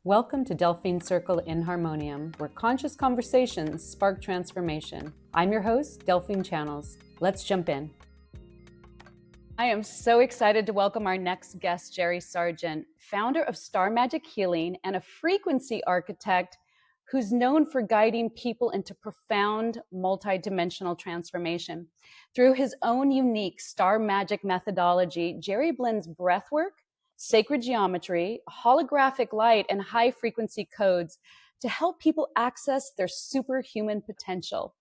Welcome to Delphine Circle in Harmoneum, where conscious conversations spark transformation. I'm your host, Delphine Channels. Let's jump in. I am so excited to welcome our next guest, Jerry Sargeant, founder of Star Magic Healing and a frequency architect who's known for guiding people into profound multidimensional transformation. Through his own unique Star Magic methodology, Jerry blends breathwork, sacred geometry, holographic light, and high-frequency codes to help people access their superhuman potential.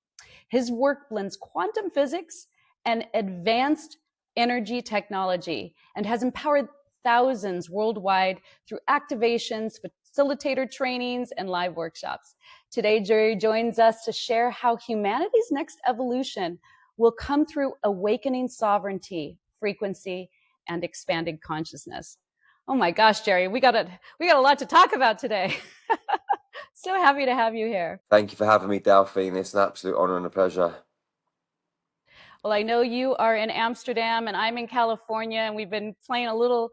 His work blends quantum physics and advanced energy technology and has empowered thousands worldwide through activations, facilitator trainings, and live workshops. Today, Jerry joins us to share how humanity's next evolution will come through awakening sovereignty, frequency, and expanded consciousness. Oh my gosh, Jerry, we got a lot to talk about today. So happy to have you here. Thank you for having me, Delphine. It's an absolute honor and a pleasure. Well, I know you are in Amsterdam and I'm in California, and we've been playing a little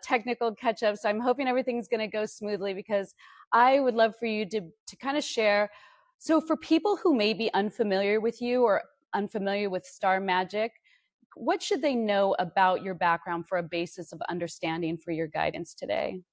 technical catch up. So I'm hoping everything's going to go smoothly, because I would love for you to kind of share. So for people who may be unfamiliar with you or unfamiliar with Star Magic, what should they know about your background for a basis of understanding for your guidance today?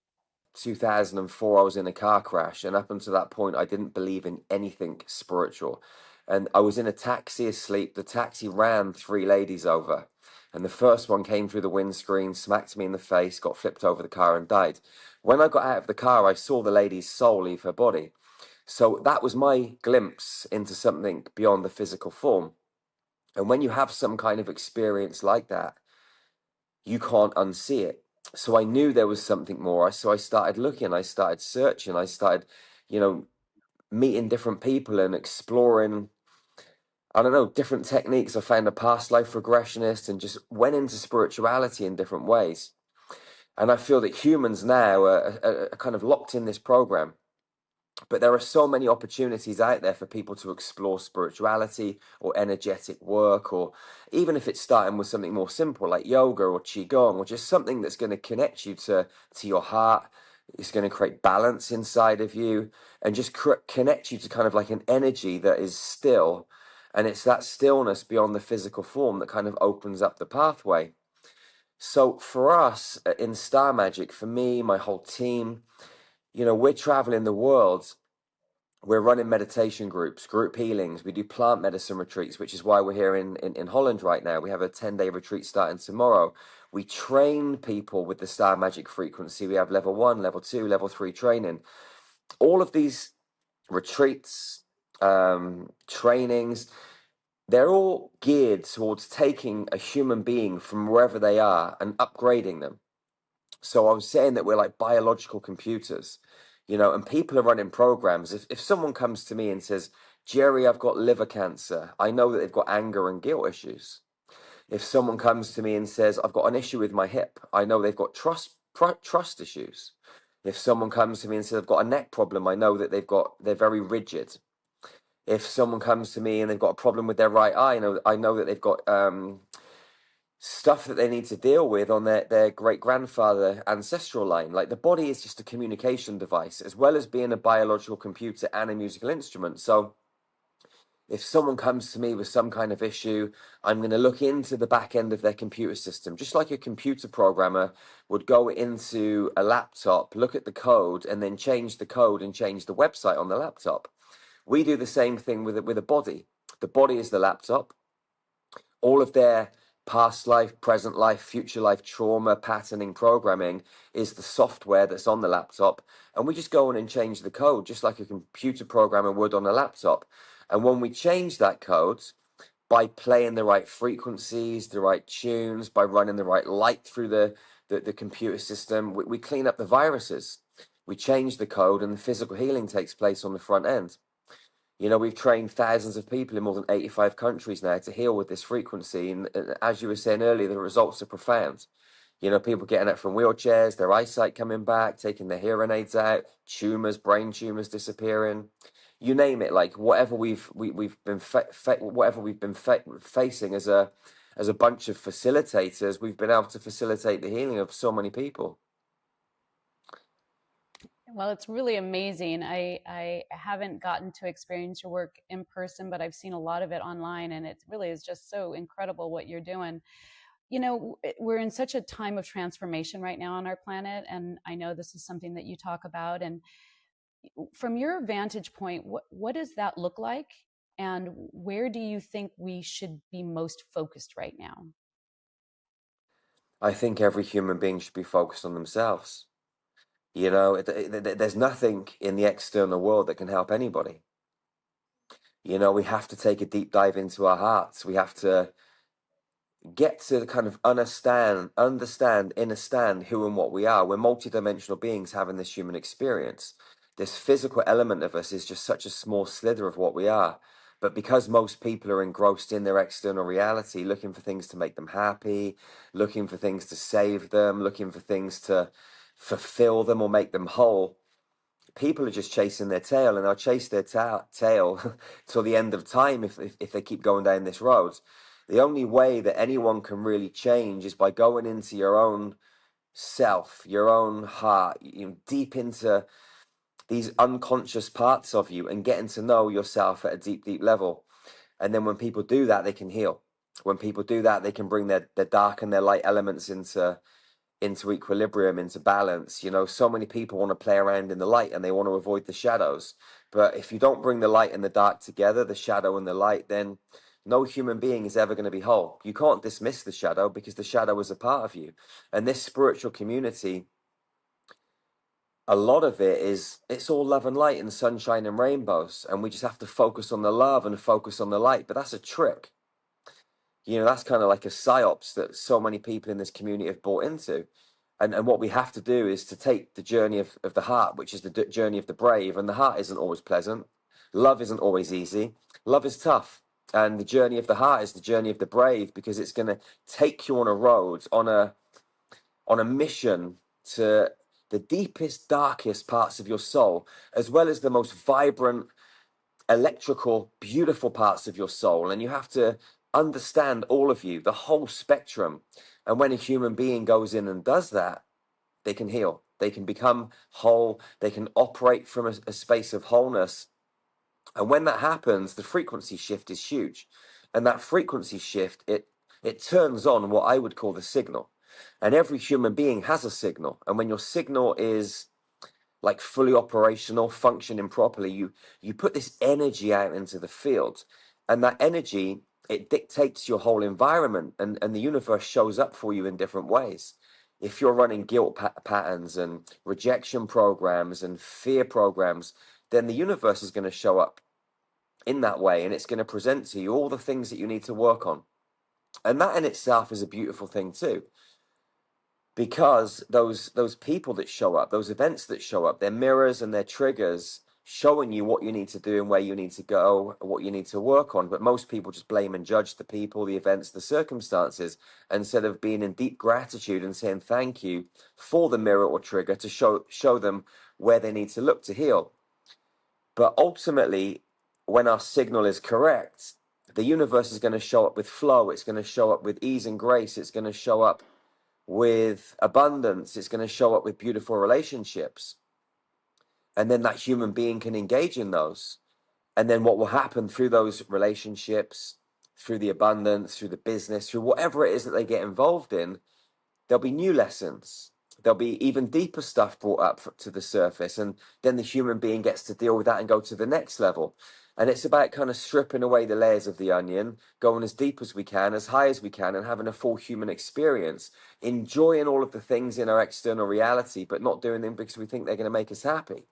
2004, I was in a car crash, and up until that point, I didn't believe in anything spiritual. And I was in a taxi asleep. The taxi ran three ladies over, and the first one came through the windscreen, smacked me in the face, got flipped over the car, and died. When I got out of the car, I saw the lady's soul leave her body. So that was my glimpse into something beyond the physical form. And when you have some kind of experience like that, you can't unsee it. So I knew there was something more. So I started looking, I started searching, I started, meeting different people and exploring, I don't know, different techniques. I found a past life regressionist and just went into spirituality in different ways. And I feel that humans now are kind of locked in this program. But there are so many opportunities out there for people to explore spirituality or energetic work, or even if it's starting with something more simple like yoga or qigong, which is something that's going to connect you to your heart. It's going to create balance inside of you and just connect you to kind of like an energy that is still. And it's that stillness beyond the physical form that kind of opens up the pathway. So for us in Star Magic, for me, my whole team, we're traveling the world. We're running meditation groups, group healings. We do plant medicine retreats, which is why we're here in Holland right now. We have a 10-day retreat starting tomorrow. We train people with the Star Magic frequency. We have level 1, level 2, level 3 training. All of these retreats, trainings, they're all geared towards taking a human being from wherever they are and upgrading them. So I was saying that we're like biological computers, and people are running programs. If someone comes to me and says, Jerry, I've got liver cancer, I know that they've got anger and guilt issues. If someone comes to me and says, I've got an issue with my hip, I know they've got trust issues. If someone comes to me and says, I've got a neck problem, I know that they're very rigid. If someone comes to me and they've got a problem with their right eye, I know that they've got stuff that they need to deal with on their great-grandfather ancestral line. Like, the body is just a communication device, as well as being a biological computer and a musical instrument. So if someone comes to me with some kind of issue, I'm going to look into the back end of their computer system, just like a computer programmer would go into a laptop, look at the code, and then change the code and change the website on the laptop. We do the same thing with a body. The body is the laptop. All of their past life, present life, future life trauma, patterning, programming is the software that's on the laptop. And we just go in and change the code, just like a computer programmer would on a laptop. And when we change that code, by playing the right frequencies, the right tunes, by running the right light through the computer system, we clean up the viruses. We change the code, and the physical healing takes place on the front end. We've trained thousands of people in more than 85 countries now to heal with this frequency. And as you were saying earlier, the results are profound. People getting up from wheelchairs, their eyesight coming back, taking their hearing aids out, tumors, brain tumors disappearing. You name it, like whatever we've been facing as a bunch of facilitators, we've been able to facilitate the healing of so many people. Well, it's really amazing. I haven't gotten to experience your work in person, but I've seen a lot of it online, and it really is just so incredible what you're doing. You know, we're in such a time of transformation right now on our planet, and I know this is something that you talk about. And from your vantage point, what does that look like, and where do you think we should be most focused right now? I think every human being should be focused on themselves. You know, there's nothing in the external world that can help anybody. You know, we have to take a deep dive into our hearts. We have to get to kind of understand who and what we are. We're multidimensional beings having this human experience. This physical element of us is just such a small slither of what we are. But because most people are engrossed in their external reality, looking for things to make them happy, looking for things to save them, looking for things to fulfill them or make them whole, people are just chasing their tail, and they'll chase their tail till the end of time if they keep going down this road. The only way that anyone can really change is by going into your own self, your own heart, deep into these unconscious parts of you and getting to know yourself at a deep, deep level. And then when people do that, they can heal. When people do that, they can bring their dark and their light elements into equilibrium, into balance. You know, so many people want to play around in the light and they want to avoid the shadows. But if you don't bring the light and the dark together, the shadow and the light, then no human being is ever going to be whole. You can't dismiss the shadow because the shadow is a part of you. And this spiritual community, a lot of it is, it's all love and light and sunshine and rainbows. And we just have to focus on the love and focus on the light. But that's a trick. You know, that's kind of like a psyops that so many people in this community have bought into. And what we have to do is to take the journey of the heart, which is the journey of the brave. And the heart isn't always pleasant. Love isn't always easy. Love is tough. And the journey of the heart is the journey of the brave, because it's going to take you on a road, on a mission to the deepest, darkest parts of your soul, as well as the most vibrant, electrical, beautiful parts of your soul. And you have to understand all of you, the whole spectrum. And when a human being goes in and does that, they can heal. They can become whole. They can operate from a space of wholeness. And when that happens, the frequency shift is huge. And that frequency shift, it turns on what I would call the signal. And every human being has a signal. And when your signal is like fully operational, functioning properly, you put this energy out into the field, and that energy, it dictates your whole environment, and the universe shows up for you in different ways. If you're running guilt patterns and rejection programs and fear programs, then the universe is going to show up in that way, and it's going to present to you all the things that you need to work on. And that in itself is a beautiful thing too, because those people that show up, those events that show up, they're mirrors and they're triggers showing you what you need to do and where you need to go, what you need to work on. But most people just blame and judge the people, the events, the circumstances, instead of being in deep gratitude and saying thank you for the mirror or trigger to show them where they need to look to heal. But ultimately, when our signal is correct, the universe is going to show up with flow, it's going to show up with ease and grace, it's going to show up with abundance, it's going to show up with beautiful relationships. And then that human being can engage in those. And then what will happen through those relationships, through the abundance, through the business, through whatever it is that they get involved in, there'll be new lessons. There'll be even deeper stuff brought up to the surface. And then the human being gets to deal with that and go to the next level. And it's about kind of stripping away the layers of the onion, going as deep as we can, as high as we can, and having a full human experience, enjoying all of the things in our external reality, but not doing them because we think they're going to make us happy.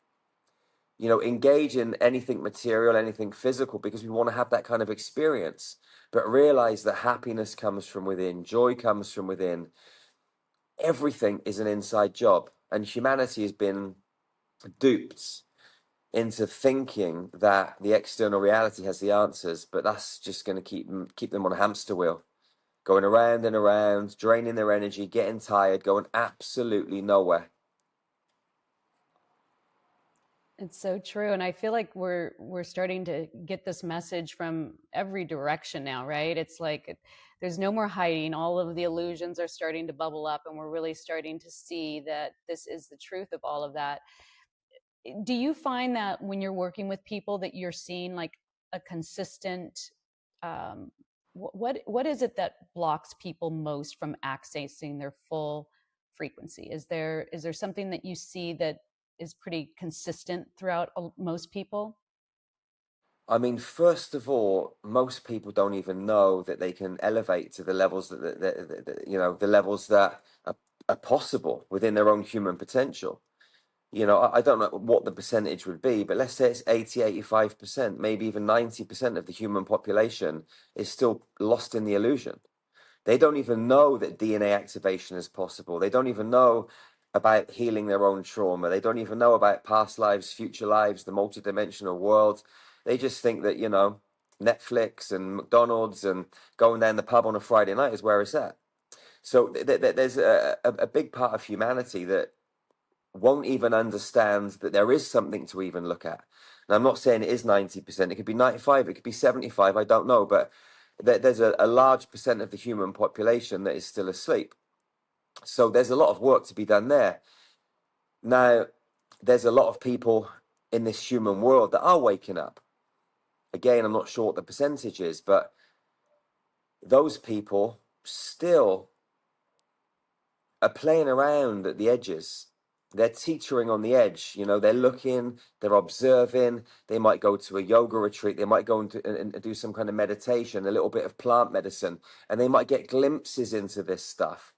You know, engage in anything material, anything physical, because we want to have that kind of experience, but realize that happiness comes from within, joy comes from within. Everything is an inside job, and humanity has been duped into thinking that the external reality has the answers, but that's just going to keep them on a hamster wheel, going around and around, draining their energy, getting tired, going absolutely nowhere. It's so true, and I feel like we're starting to get this message from every direction now, right? It's like there's no more hiding. All of the illusions are starting to bubble up, and we're really starting to see that this is the truth of all of that. Do you find that when you're working with people that you're seeing like a consistent, um, what is it that blocks people most from accessing their full frequency? Is there something that you see that is pretty consistent throughout most people? I mean, first of all, most people don't even know that they can elevate to the levels the levels that are possible within their own human potential. I don't know what the percentage would be, but let's say it's 85%, maybe even 90% of the human population is still lost in the illusion. They don't even know that DNA activation is possible. They don't even know about healing their own trauma. They don't even know about past lives, future lives, the multidimensional world. They just think that, Netflix and McDonald's and going down the pub on a Friday night is where it's at. So there's a big part of humanity that won't even understand that there is something to even look at. And I'm not saying it is 90%. It could be 95, it could be 75, I don't know. But there's a large percent of the human population that is still asleep. So there's a lot of work to be done there. Now, there's a lot of people in this human world that are waking up. Again, I'm not sure what the percentage is, but those people still are playing around at the edges. They're teetering on the edge. They're looking, they're observing. They might go to a yoga retreat. They might go and do some kind of meditation, a little bit of plant medicine, and they might get glimpses into this stuff,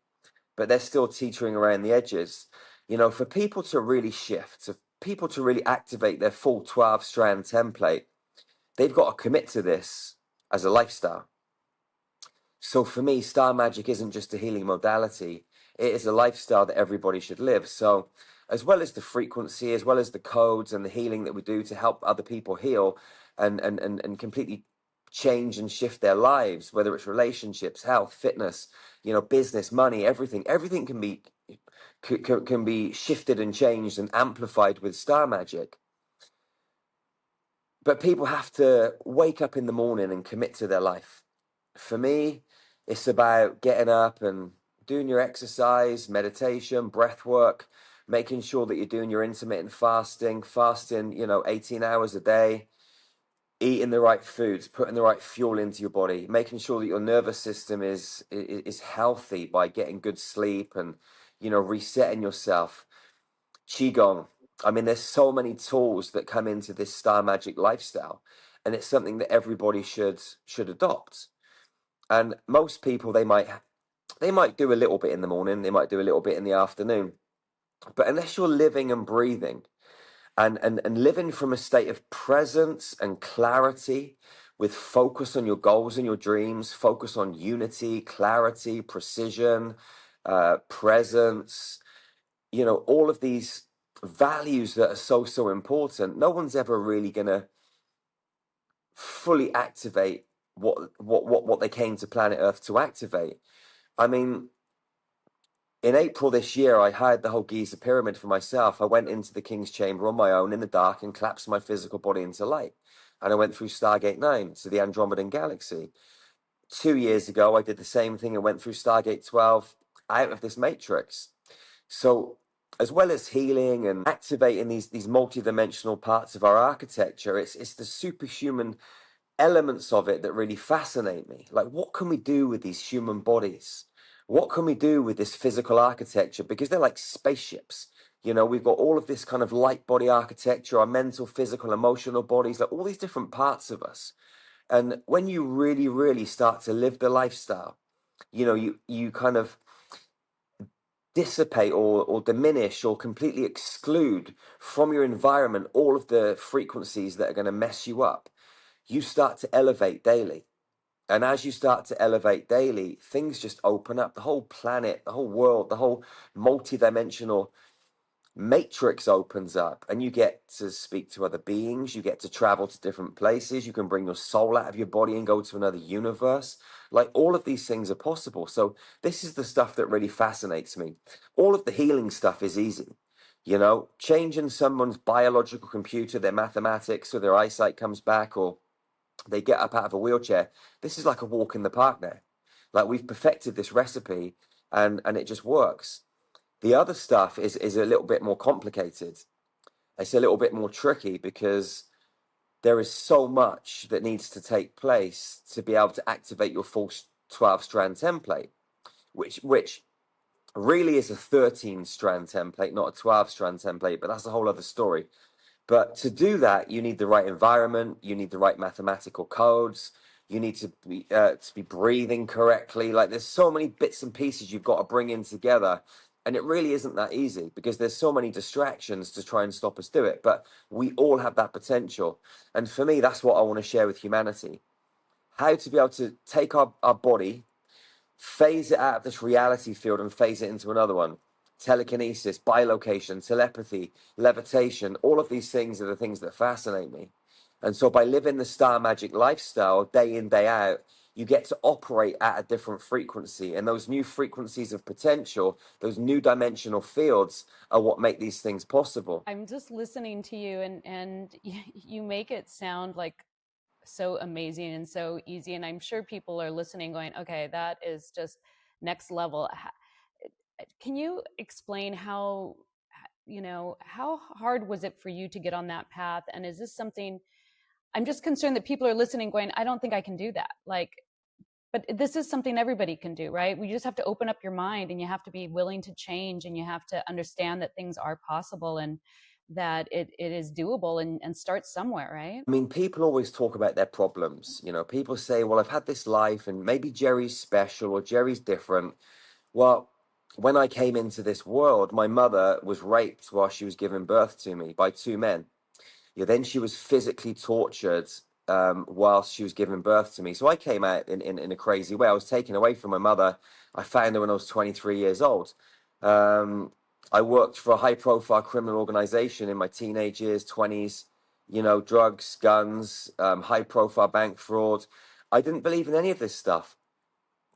but they're still teetering around the edges. For people to really shift, for people to really activate their full 12-strand template, they've got to commit to this as a lifestyle. So for me, star magic isn't just a healing modality. It is a lifestyle that everybody should live. So as well as the frequency, as well as the codes and the healing that we do to help other people heal and completely change and shift their lives, whether it's relationships, health, fitness, business, money, everything can be shifted and changed and amplified with star magic. But people have to wake up in the morning and commit to their life. For me, it's about getting up and doing your exercise, meditation, breath work, making sure that you're doing your intermittent fasting, 18 hours a day, eating the right foods, putting the right fuel into your body, making sure that your nervous system is healthy by getting good sleep and, resetting yourself. Qigong. I mean, there's so many tools that come into this star magic lifestyle, and it's something that everybody should adopt. And most people, they might do a little bit in the morning, they might do a little bit in the afternoon, but unless you're living and breathing and living from a state of presence and clarity, with focus on your goals and your dreams, focus on unity, clarity, precision, presence, all of these values that are so important, no one's ever really going to fully activate what they came to planet Earth to activate. I mean, in April this year, I hired the whole Giza pyramid for myself. I went into the King's Chamber on my own in the dark and collapsed my physical body into light. And I went through Stargate 9 to the Andromedan Galaxy. 2 years ago, I did the same thing and went through Stargate 12 out of this matrix. So as well as healing and activating these multi-dimensional parts of our architecture, it's the superhuman elements of it that really fascinate me. Like, what can we do with these human bodies? What can we do with this physical architecture? Because they're like spaceships. We've got all of this kind of light body architecture, our mental, physical, emotional bodies, like all these different parts of us. And when you really, really start to live the lifestyle, you kind of dissipate or diminish or completely exclude from your environment all of the frequencies that are going to mess you up. You start to elevate daily. And as you start to elevate daily, things just open up. The whole planet, the whole world, the whole multidimensional matrix opens up, and you get to speak to other beings. You get to travel to different places. You can bring your soul out of your body and go to another universe. Like, all of these things are possible. So this is the stuff that really fascinates me. All of the healing stuff is easy. Changing someone's biological computer, their mathematics, so their eyesight comes back, or they get up out of a wheelchair. This is like a walk in the park now. Like, we've perfected this recipe, and it just works. The other stuff is a little bit more complicated. It's a little bit more tricky because there is so much that needs to take place to be able to activate your full 12-strand template, which really is a 13-strand template, not a 12-strand template, but that's a whole other story. But to do that, you need the right environment, you need the right mathematical codes, you need to be breathing correctly. Like there's so many bits and pieces you've got to bring in together. And it really isn't that easy because there's so many distractions to try and stop us do it. But we all have that potential. And for me, that's what I want to share with humanity. How to be able to take our body, phase it out of this reality field and phase it into another one. Telekinesis, bilocation, telepathy, levitation, all of these things are the things that fascinate me. And so by living the star magic lifestyle day in, day out, you get to operate at a different frequency. And those new frequencies of potential, those new dimensional fields are what make these things possible. I'm just listening to you, and you make it sound like so amazing and so easy. And I'm sure people are listening going, okay, that is just next level. Can you explain how, how hard was it for you to get on that path? And is this something, I'm just concerned that people are listening going, I don't think I can do that. Like, but this is something everybody can do, right? You just have to open up your mind, and you have to be willing to change, and you have to understand that things are possible, and that it is doable, and start somewhere, right? I mean, people always talk about their problems. You know, people say, well, I've had this life and maybe Jerry's special or Jerry's different. Well, when I came into this world, my mother was raped while she was giving birth to me by two men. Yeah, then she was physically tortured whilst she was giving birth to me. So I came out in a crazy way. I was taken away from my mother. I found her when I was 23 years old. I worked for a high-profile criminal organization in my teenage years, 20s, you know, drugs, guns, high-profile bank fraud. I didn't believe in any of this stuff.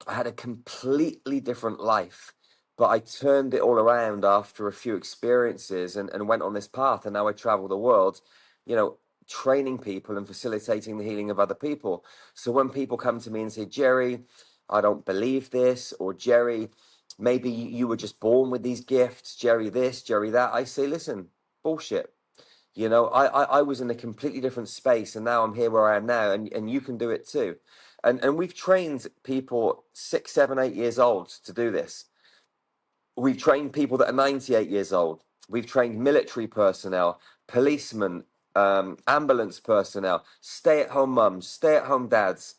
I had a completely different life, but I turned it all around after a few experiences and went on this path. And now I travel the world, you know, training people and facilitating the healing of other people. So when people come to me and say, Jerry, I don't believe this, or Jerry, maybe you were just born with these gifts, Jerry this, Jerry that, I say, listen, bullshit. You know, I was in a completely different space, and now I'm here where I am now, and you can do it too. And we've trained people 6, 7, 8 years old to do this. We've trained people that are 98 years old. We've trained military personnel, policemen, ambulance personnel, stay-at-home mums, stay-at-home dads,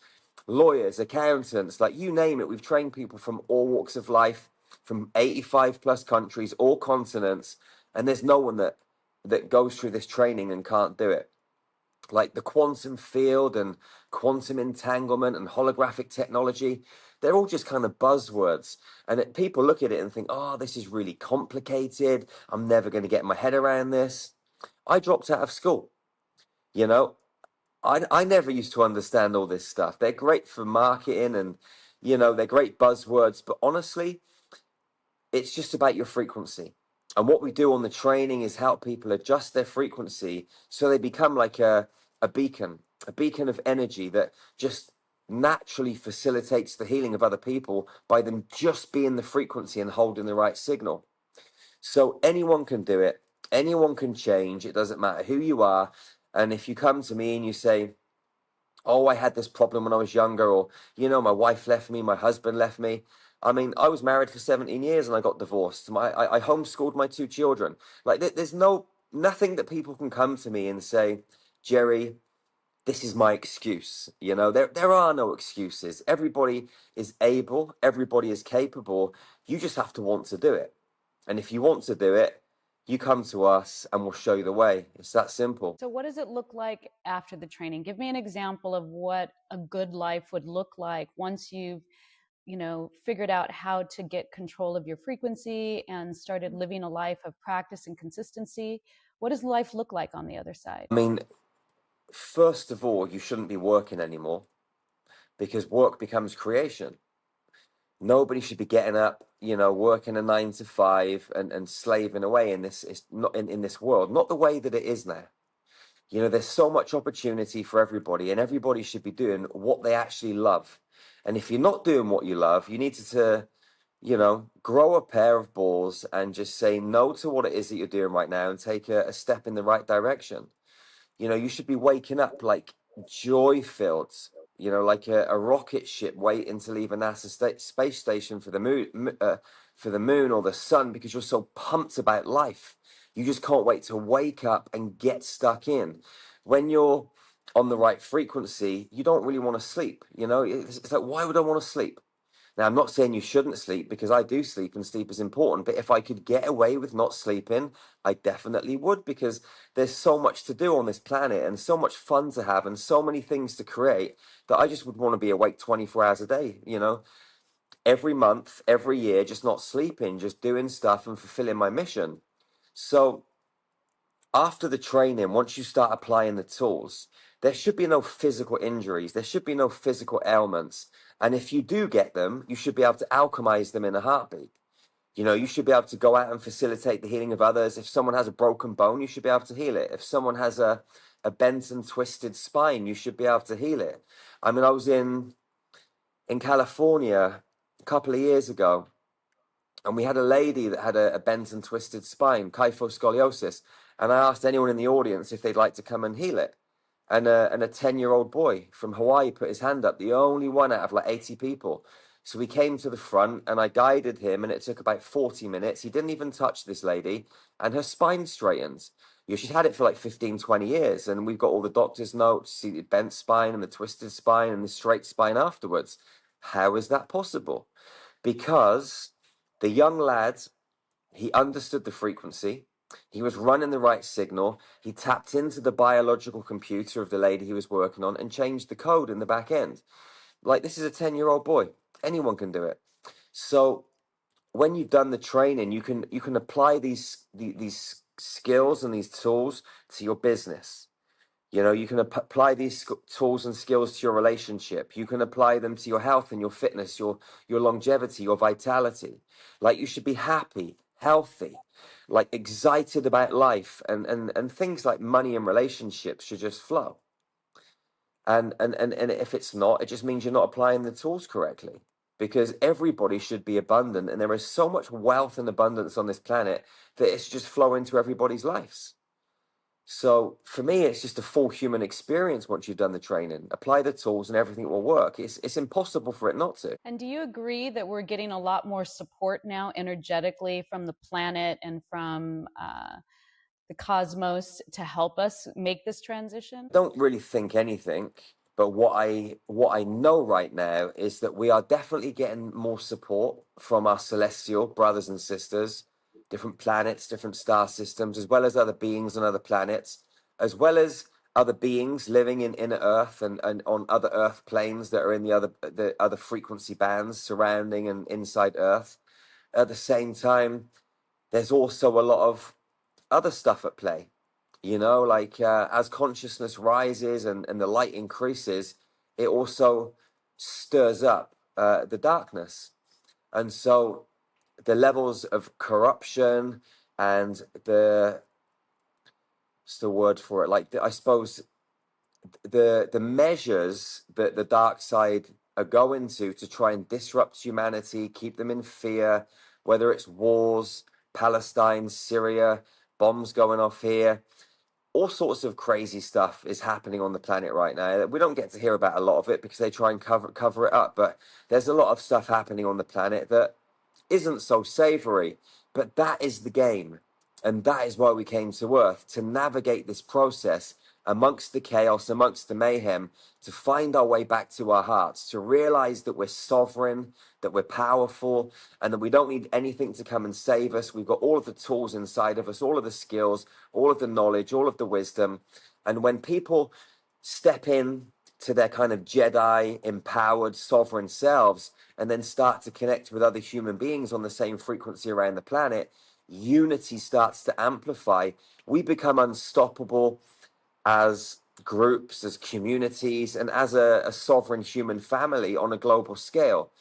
lawyers, accountants, like you name it. We've trained people from all walks of life, from 85 plus countries, all continents, and there's no one that goes through this training and can't do it. Like the quantum field and quantum entanglement and holographic technology, they're all just kind of buzzwords. And people look at it and think, oh, this is really complicated. I'm never going to get my head around this. I dropped out of school. You know, I never used to understand all this stuff. They're great for marketing and, you know, they're great buzzwords. But honestly, it's just about your frequency. And what we do on the training is help people adjust their frequency so they become like a beacon of energy that just naturally facilitates the healing of other people by them just being the frequency and holding the right signal. So anyone can do it. Anyone can change. It doesn't matter who you are. And if you come to me and you say, oh, I had this problem when I was younger, or, you know, my wife left me, my husband left me. I mean, I was married for 17 years and I got divorced. I homeschooled my two children. Like, there's nothing that people can come to me and say, Jerry, this is my excuse. You know, there are no excuses. Everybody is able, everybody is capable. You just have to want to do it. And if you want to do it, you come to us and we'll show you the way. It's that simple. So what does it look like after the training? Give me an example of what a good life would look like once you've, figured out how to get control of your frequency and started living a life of practice and consistency. What does life look like on the other side? I mean, first of all, you shouldn't be working anymore because work becomes creation. Nobody should be getting up, you know, working a 9 to 5 and slaving away in this. It's not in this world, not the way that it is now. You know, there's so much opportunity for everybody, and everybody should be doing what they actually love. And if you're not doing what you love, you need to grow a pair of balls and just say no to what it is that you're doing right now and take a step in the right direction. You should be waking up like joy filled, like a rocket ship waiting to leave a NASA space station for the moon or the sun, because you're so pumped about life. You just can't wait to wake up and get stuck in. When you're on the right frequency, you don't really want to sleep. It's like, why would I want to sleep? Now, I'm not saying you shouldn't sleep, because I do sleep and sleep is important. But if I could get away with not sleeping, I definitely would, because there's so much to do on this planet and so much fun to have and so many things to create that I just would want to be awake 24 hours a day, every month, every year, just not sleeping, just doing stuff and fulfilling my mission. So after the training, once you start applying the tools, there should be no physical injuries. There should be no physical ailments. And if you do get them, you should be able to alchemize them in a heartbeat. You should be able to go out and facilitate the healing of others. If someone has a broken bone, you should be able to heal it. If someone has a bent and twisted spine, you should be able to heal it. I mean, I was in California a couple of years ago, and we had a lady that had a bent and twisted spine, kyphoscoliosis. And I asked anyone in the audience if they'd like to come and heal it. And a 10-year-old boy from Hawaii put his hand up, the only one out of like 80 people. So we came to the front and I guided him, and it took about 40 minutes. He didn't even touch this lady, and her spine straightened. She'd had it for like 15, 20 years. And we've got all the doctor's notes, see the bent spine and the twisted spine and the straight spine afterwards. How is that possible? Because the young lad, he understood the frequency. He was running the right signal. He tapped into the biological computer of the lady he was working on and changed the code in the back end. Like, this is a 10-year-old boy. Anyone can do it. So when you've done the training, you can apply these skills and these tools to your business. You can apply these tools and skills to your relationship. You can apply them to your health and your fitness, your longevity, your vitality. Like, you should be happy, healthy, like excited about life, and things like money and relationships should just flow. And if it's not, it just means you're not applying the tools correctly, because everybody should be abundant, and there is so much wealth and abundance on this planet that it's just flowing to everybody's lives. So for me, it's just a full human experience. Once you've done the training, apply the tools and everything will work. It's impossible for it not to. And do you agree that we're getting a lot more support now energetically from the planet and from the cosmos to help us make this transition? I don't really think anything, but what I know right now is that we are definitely getting more support from our celestial brothers and sisters, different planets, different star systems, as well as other beings on other planets, as well as other beings living in inner Earth and on other Earth planes that are in the other frequency bands surrounding and inside Earth. At the same time, there's also a lot of other stuff at play. Like as consciousness rises and the light increases, it also stirs up the darkness. And so the levels of corruption and what's the word for it? Like, I suppose the measures that the dark side are going to try and disrupt humanity, keep them in fear, whether it's wars, Palestine, Syria, bombs going off here. All sorts of crazy stuff is happening on the planet right now. We don't get to hear about a lot of it because they try and cover it up, but there's a lot of stuff happening on the planet that isn't so savory. But that is the game, and that is why we came to Earth, to navigate this process amongst the chaos, amongst the mayhem, to find our way back to our hearts, to realize that we're sovereign, that we're powerful, and that we don't need anything to come and save us. We've got all of the tools inside of us, all of the skills, all of the knowledge, all of the wisdom. And when people step in to their kind of Jedi empowered sovereign selves and then start to connect with other human beings on the same frequency around the planet, unity starts to amplify. We become unstoppable as groups, as communities, and as a sovereign human family on a global scale.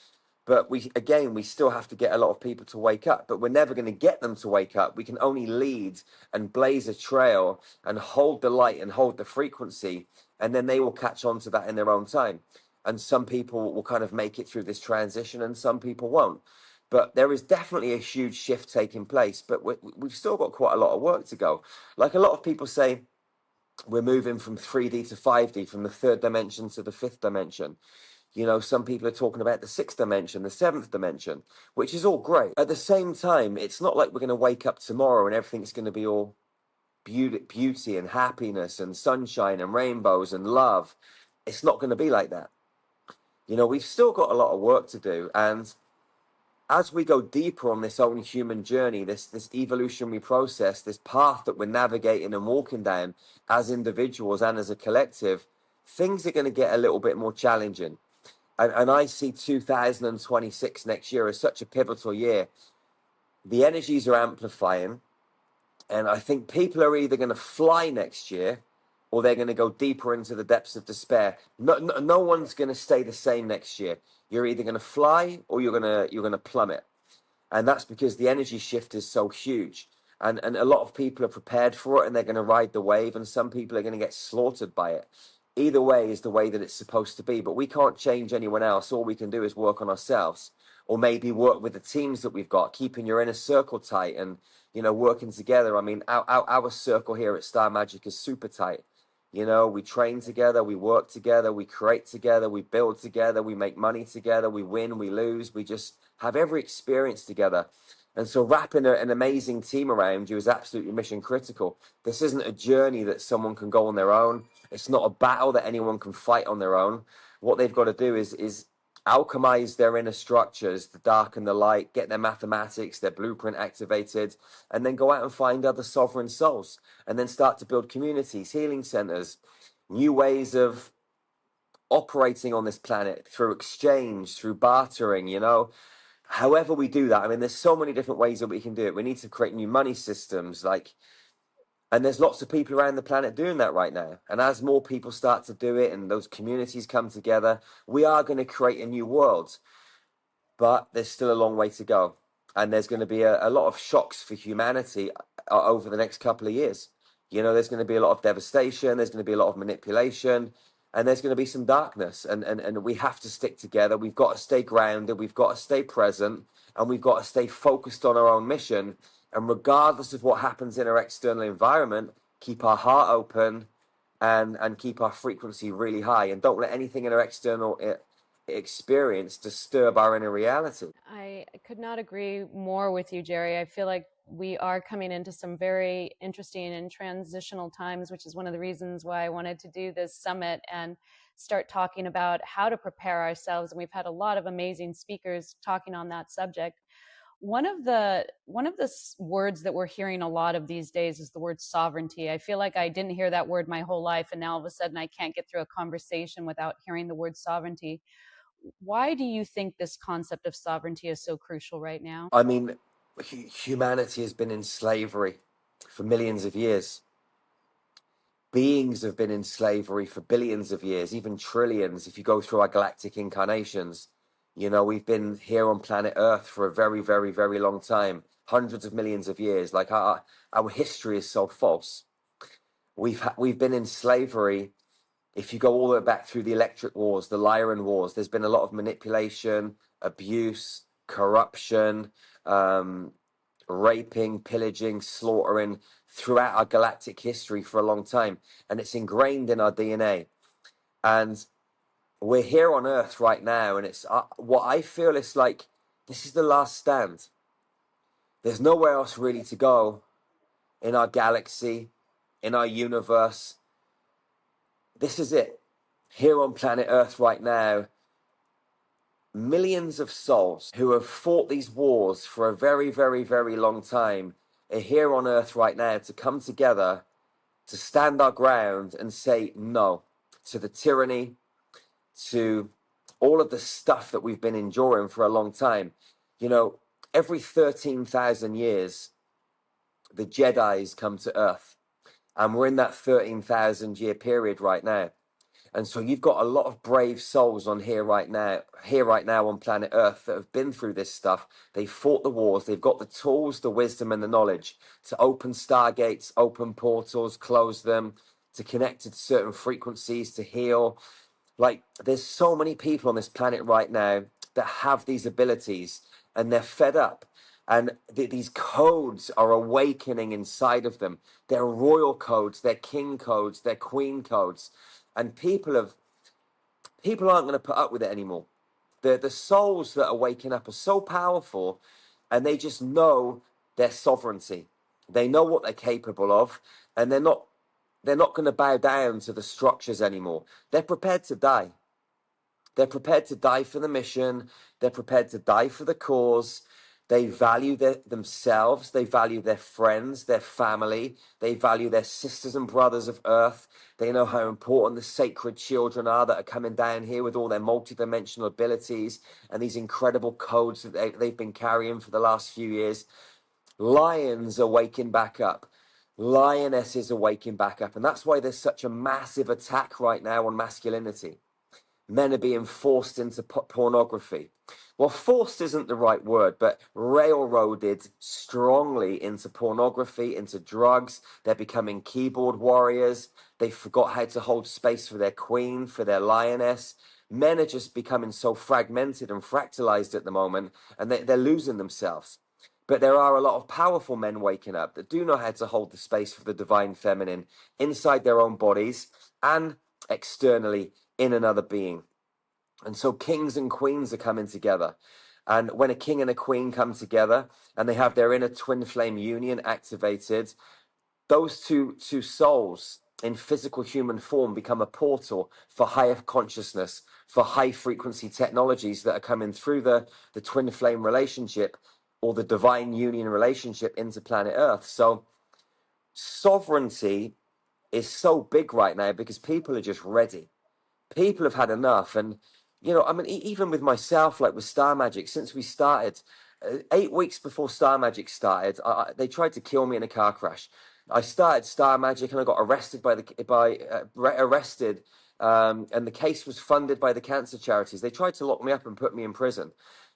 But we still have to get a lot of people to wake up, but we're never going to get them to wake up. We can only lead and blaze a trail and hold the light and hold the frequency, and then they will catch on to that in their own time. And some people will kind of make it through this transition and some people won't. But there is definitely a huge shift taking place, but we've still got quite a lot of work to go. Like a lot of people say, we're moving from 3D to 5D, from the third dimension to the fifth dimension. You know, some people are talking about the sixth dimension, the seventh dimension, which is all great. At the same time, it's not like we're going to wake up tomorrow and everything's going to be all beauty and happiness and sunshine and rainbows and love. It's not going to be like that. You know, we've still got a lot of work to do. And as we go deeper on this own human journey, this evolutionary process, this path that we're navigating and walking down as individuals and as a collective, things are going to get a little bit more challenging. And I see 2026 next year as such a pivotal year. The energies are amplifying, and I think people are either going to fly next year or they're going to go deeper into the depths of despair. No one's going to stay the same next year. You're either going to fly or you're going to plummet. And that's because the energy shift is so huge. And a lot of people are prepared for it and they're going to ride the wave, and some people are going to get slaughtered by it. Either way is the way that it's supposed to be, but we can't change anyone else. All we can do is work on ourselves, or maybe work with the teams that we've got, keeping your inner circle tight and, you know, working together. I mean, our circle here at Star Magic is super tight. You know, we train together, we work together, we create together, we build together, we make money together, we win, we lose, we just have every experience together. And so wrapping an amazing team around you is absolutely mission critical. This isn't a journey that someone can go on their own. It's not a battle that anyone can fight on their own. What they've got to do is alchemize their inner structures, the dark and the light, get their mathematics, their blueprint activated, and then go out and find other sovereign souls, and then start to build communities, healing centers, new ways of operating on this planet through exchange, through bartering, you know. However we do that, I mean, there's so many different ways that we can do it. We need to create new money systems, and there's lots of people around the planet doing that right now. And as more people start to do it and those communities come together, we are going to create a new world. But there's still a long way to go. And there's going to be a lot of shocks for humanity over the next couple of years. You know, there's going to be a lot of devastation. There's going to be a lot of manipulation. And there's going to be some darkness. And we have to stick together. We've got to stay grounded. We've got to stay present. And we've got to stay focused on our own mission. And regardless of what happens in our external environment, keep our heart open and keep our frequency really high. And don't let anything in our external experience disturb our inner reality. I could not agree more with you, Jerry. I feel like we are coming into some very interesting and transitional times, which is one of the reasons why I wanted to do this summit and start talking about how to prepare ourselves. And we've had a lot of amazing speakers talking on that subject. One of the words that we're hearing a lot of these days is the word sovereignty. I feel like I didn't hear that word my whole life, and now all of a sudden I can't get through a conversation without hearing the word sovereignty. Why do you think this concept of sovereignty is so crucial right now? I mean, humanity has been in slavery for millions of years. Beings have been in slavery for billions of years, even trillions. If you go through our galactic incarnations, you know, we've been here on planet Earth for a very, very, very long time, hundreds of millions of years. Like our history is so false. We've been in slavery. If you go all the way back through the Electric Wars, the Lyran Wars, there's been a lot of manipulation, abuse, corruption, raping, pillaging, slaughtering throughout our galactic history for a long time. And it's ingrained in our DNA. And we're here on Earth right now. And it's what I feel is like, this is the last stand. There's nowhere else really to go in our galaxy, in our universe. This is it. Here on planet Earth right now, millions of souls who have fought these wars for a very, very, very long time are here on Earth right now to come together, to stand our ground and say no to the tyranny, to all of the stuff that we've been enduring for a long time. You know, every 13,000 years, the Jedis come to Earth. And we're in that 13,000 year period right now. And so you've got a lot of brave souls on here right now on planet Earth that have been through this stuff. They fought the wars. They've got the tools, the wisdom, and the knowledge to open stargates, open portals, close them, to connect to certain frequencies, to heal. Like, there's so many people on this planet right now that have these abilities. and they're fed up. And these codes are awakening inside of them. They're royal codes, they're king codes, they're queen codes. And people aren't going to put up with it anymore. The souls that are waking up are so powerful, and they just know their sovereignty. They know what they're capable of, and they're not going to bow down to the structures anymore. They're prepared to die. They're prepared to die for the mission. They're prepared to die for the cause. They value themselves. They value their friends, their family. They value their sisters and brothers of earth. They know how important the sacred children are that are coming down here with all their multidimensional abilities and these incredible codes that they've been carrying for the last few years. Lions are waking back up. Lionesses are waking back up. And that's why there's such a massive attack right now on masculinity. Men are being forced into pornography. Well, forced isn't the right word, but railroaded strongly into pornography, into drugs. They're becoming keyboard warriors. They forgot how to hold space for their queen, for their lioness. Men are just becoming so fragmented and fractalized at the moment, and they're losing themselves. But there are a lot of powerful men waking up that do know how to hold the space for the divine feminine inside their own bodies and externally in another being. And so kings and queens are coming together. And when a king and a queen come together and they have their inner twin flame union activated, those two souls in physical human form become a portal for higher consciousness, for high frequency technologies that are coming through the twin flame relationship or the divine union relationship into planet Earth. So sovereignty is so big right now because people are just ready. People have had enough. And, you know, I mean, even with myself, like with Star Magic, since we started, 8 weeks before Star Magic started, they tried to kill me in a car crash. I started Star Magic and I got arrested and the case was funded by the cancer charities. They tried to lock me up and put me in prison,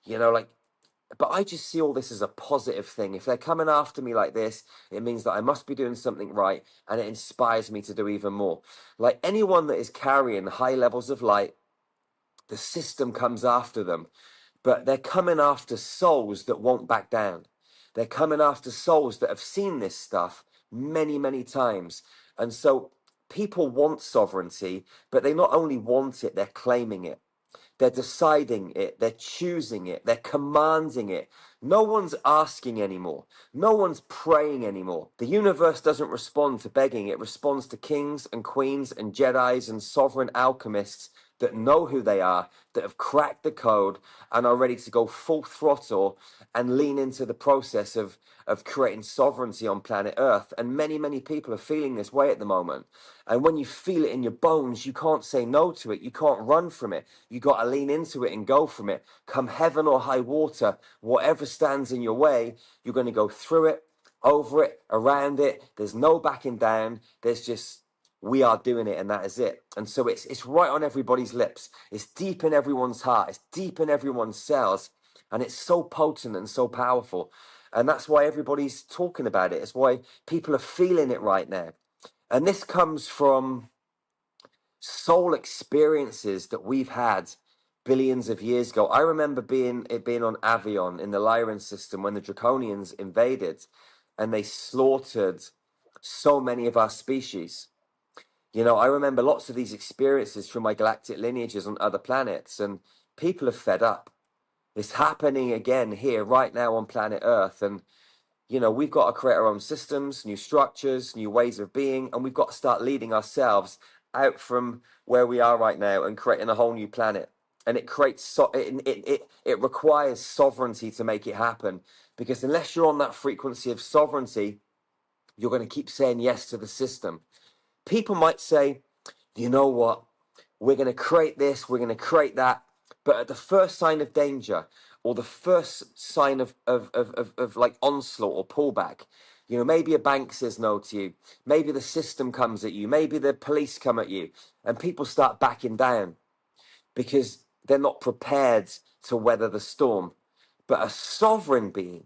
you know, like, but I just see all this as a positive thing. If they're coming after me like this, it means that I must be doing something right, and it inspires me to do even more. Like anyone that is carrying high levels of light, the system comes after them, but they're coming after souls that won't back down. They're coming after souls that have seen this stuff many, many times. And so people want sovereignty, but they not only want it, they're claiming it. They're deciding it, they're choosing it, they're commanding it. No one's asking anymore. No one's praying anymore. The universe doesn't respond to begging. It responds to kings and queens and Jedis and sovereign alchemists that know who they are, that have cracked the code and are ready to go full throttle and lean into the process of creating sovereignty on planet Earth. And many, many people are feeling this way at the moment. And when you feel it in your bones, you can't say no to it. You can't run from it. You got to lean into it and go from it. Come heaven or high water, whatever stands in your way, you're going to go through it, over it, around it. There's no backing down. There's just, we are doing it, and that is it. And so it's right on everybody's lips. It's deep in everyone's heart. It's deep in everyone's cells. And it's so potent and so powerful. And that's why everybody's talking about it. It's why people are feeling it right now. And this comes from soul experiences that we've had billions of years ago. I remember being on Avion in the Lyran system when the Draconians invaded and they slaughtered so many of our species. You know, I remember lots of these experiences from my galactic lineages on other planets, and people are fed up. It's happening again here right now on planet Earth. And, you know, we've got to create our own systems, new structures, new ways of being, and we've got to start leading ourselves out from where we are right now and creating a whole new planet. And it creates it requires sovereignty to make it happen, because unless you're on that frequency of sovereignty, you're going to keep saying yes to the system. People might say, you know what, we're going to create this, we're going to create that, but at the first sign of danger or the first sign of like onslaught or pullback, you know, maybe a bank says no to you, maybe the system comes at you, maybe the police come at you, and people start backing down because they're not prepared to weather the storm. But a sovereign being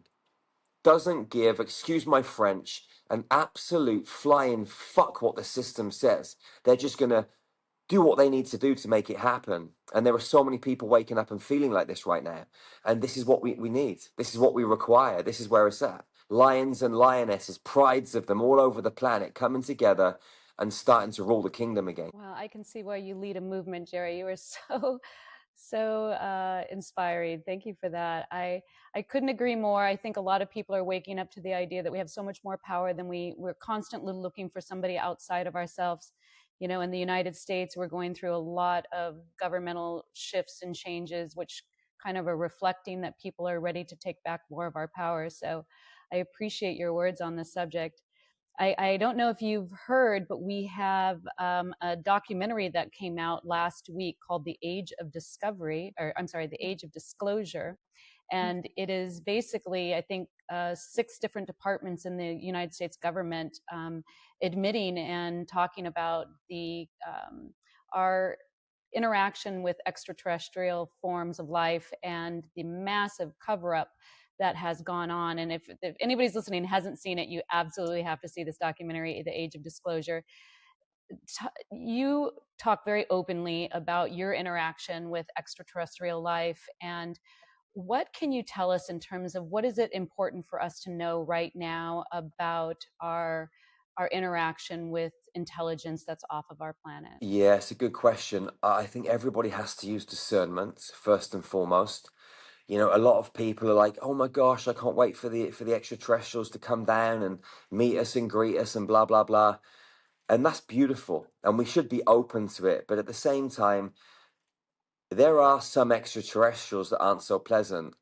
doesn't give, excuse my French, an absolute flying fuck what the system says. They're just going to do what they need to do to make it happen. And there are so many people waking up and feeling like this right now. And this is what we need. This is what we require. This is where it's at. Lions and lionesses, prides of them all over the planet coming together and starting to rule the kingdom again. Well, I can see why you lead a movement, Jerry. You are so inspiring. Thank you for that. I couldn't agree more. I think a lot of people are waking up to the idea that we have so much more power than we're constantly looking for somebody outside of ourselves. You know, in the United States, we're going through a lot of governmental shifts and changes, which kind of are reflecting that people are ready to take back more of our power. So I appreciate your words on this subject. I don't know if you've heard, but we have a documentary that came out last week called The Age of Discovery, or I'm sorry, The Age of Disclosure. And it is basically, I think, 6 different departments in the United States government admitting and talking about our interaction with extraterrestrial forms of life and the massive cover-up that has gone on. And if anybody's listening and hasn't seen it, you absolutely have to see this documentary, The Age of Disclosure. You talk very openly about your interaction with extraterrestrial life. And what can you tell us in terms of what is it important for us to know right now about our interaction with intelligence that's off of our planet? Yeah, it's a good question. I think everybody has to use discernment first and foremost. You know, a lot of people are like, "Oh my gosh, I can't wait for the extraterrestrials to come down and meet us and greet us and blah blah blah." And that's beautiful, and we should be open to it. But at the same time, there are some extraterrestrials that aren't so pleasant.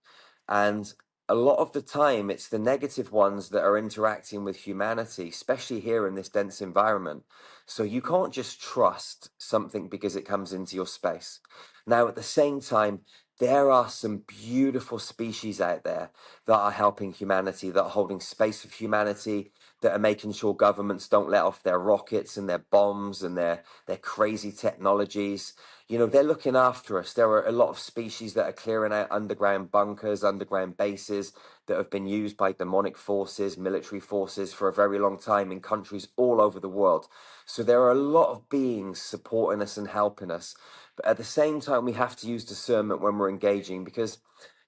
And a lot of the time, it's the negative ones that are interacting with humanity, especially here in this dense environment. So you can't just trust something because it comes into your space. Now, at the same time, there are some beautiful species out there that are helping humanity, that are holding space for humanity, that are making sure governments don't let off their rockets and their bombs and their crazy technologies. You know, they're looking after us. There are a lot of species that are clearing out underground bunkers, underground bases that have been used by demonic forces, military forces for a very long time in countries all over the world. So there are a lot of beings supporting us and helping us. But at the same time, we have to use discernment when we're engaging, because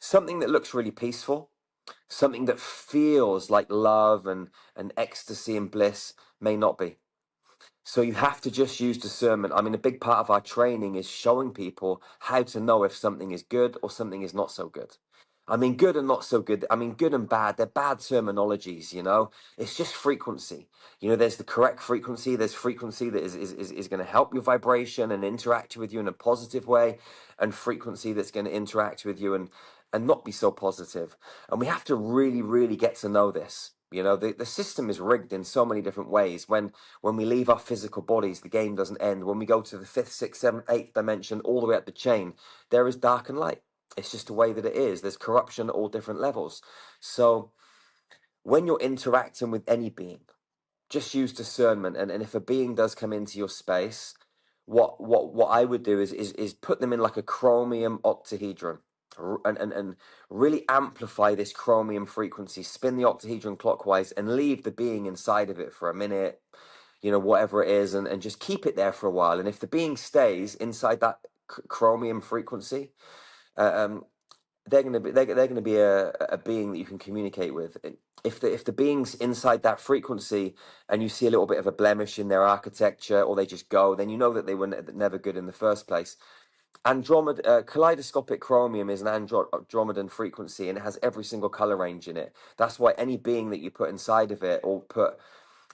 something that looks really peaceful, something that feels like love and ecstasy and bliss may not be. So you have to just use discernment. I mean, a big part of our training is showing people how to know if something is good or something is not so good. I mean, good and not so good. I mean, good and bad, they're bad terminologies, you know? It's just frequency. You know, there's the correct frequency. There's frequency that is going to help your vibration and interact with you in a positive way, and frequency that's going to interact with you and not be so positive. And we have to really, really get to know this. You know, the system is rigged in so many different ways. When we leave our physical bodies, the game doesn't end. When we go to the 5th, 6th, 7th, 8th dimension, all the way up the chain, there is dark and light. It's just the way that it is. There's corruption at all different levels. So when you're interacting with any being, just use discernment. And if a being does come into your space, what I would do is put them in like a chromium octahedron, and really amplify this chromium frequency, spin the octahedron clockwise and leave the being inside of it for a minute, you know, whatever it is, and just keep it there for a while. And if the being stays inside that chromium frequency, um, they're going to be a being that you can communicate with. If the being's inside that frequency and you see a little bit of a blemish in their architecture, or they just go, then you know that they were never good in the first place. Kaleidoscopic chromium is an Andromedan frequency, and it has every single color range in it. That's why any being that you put inside of it, or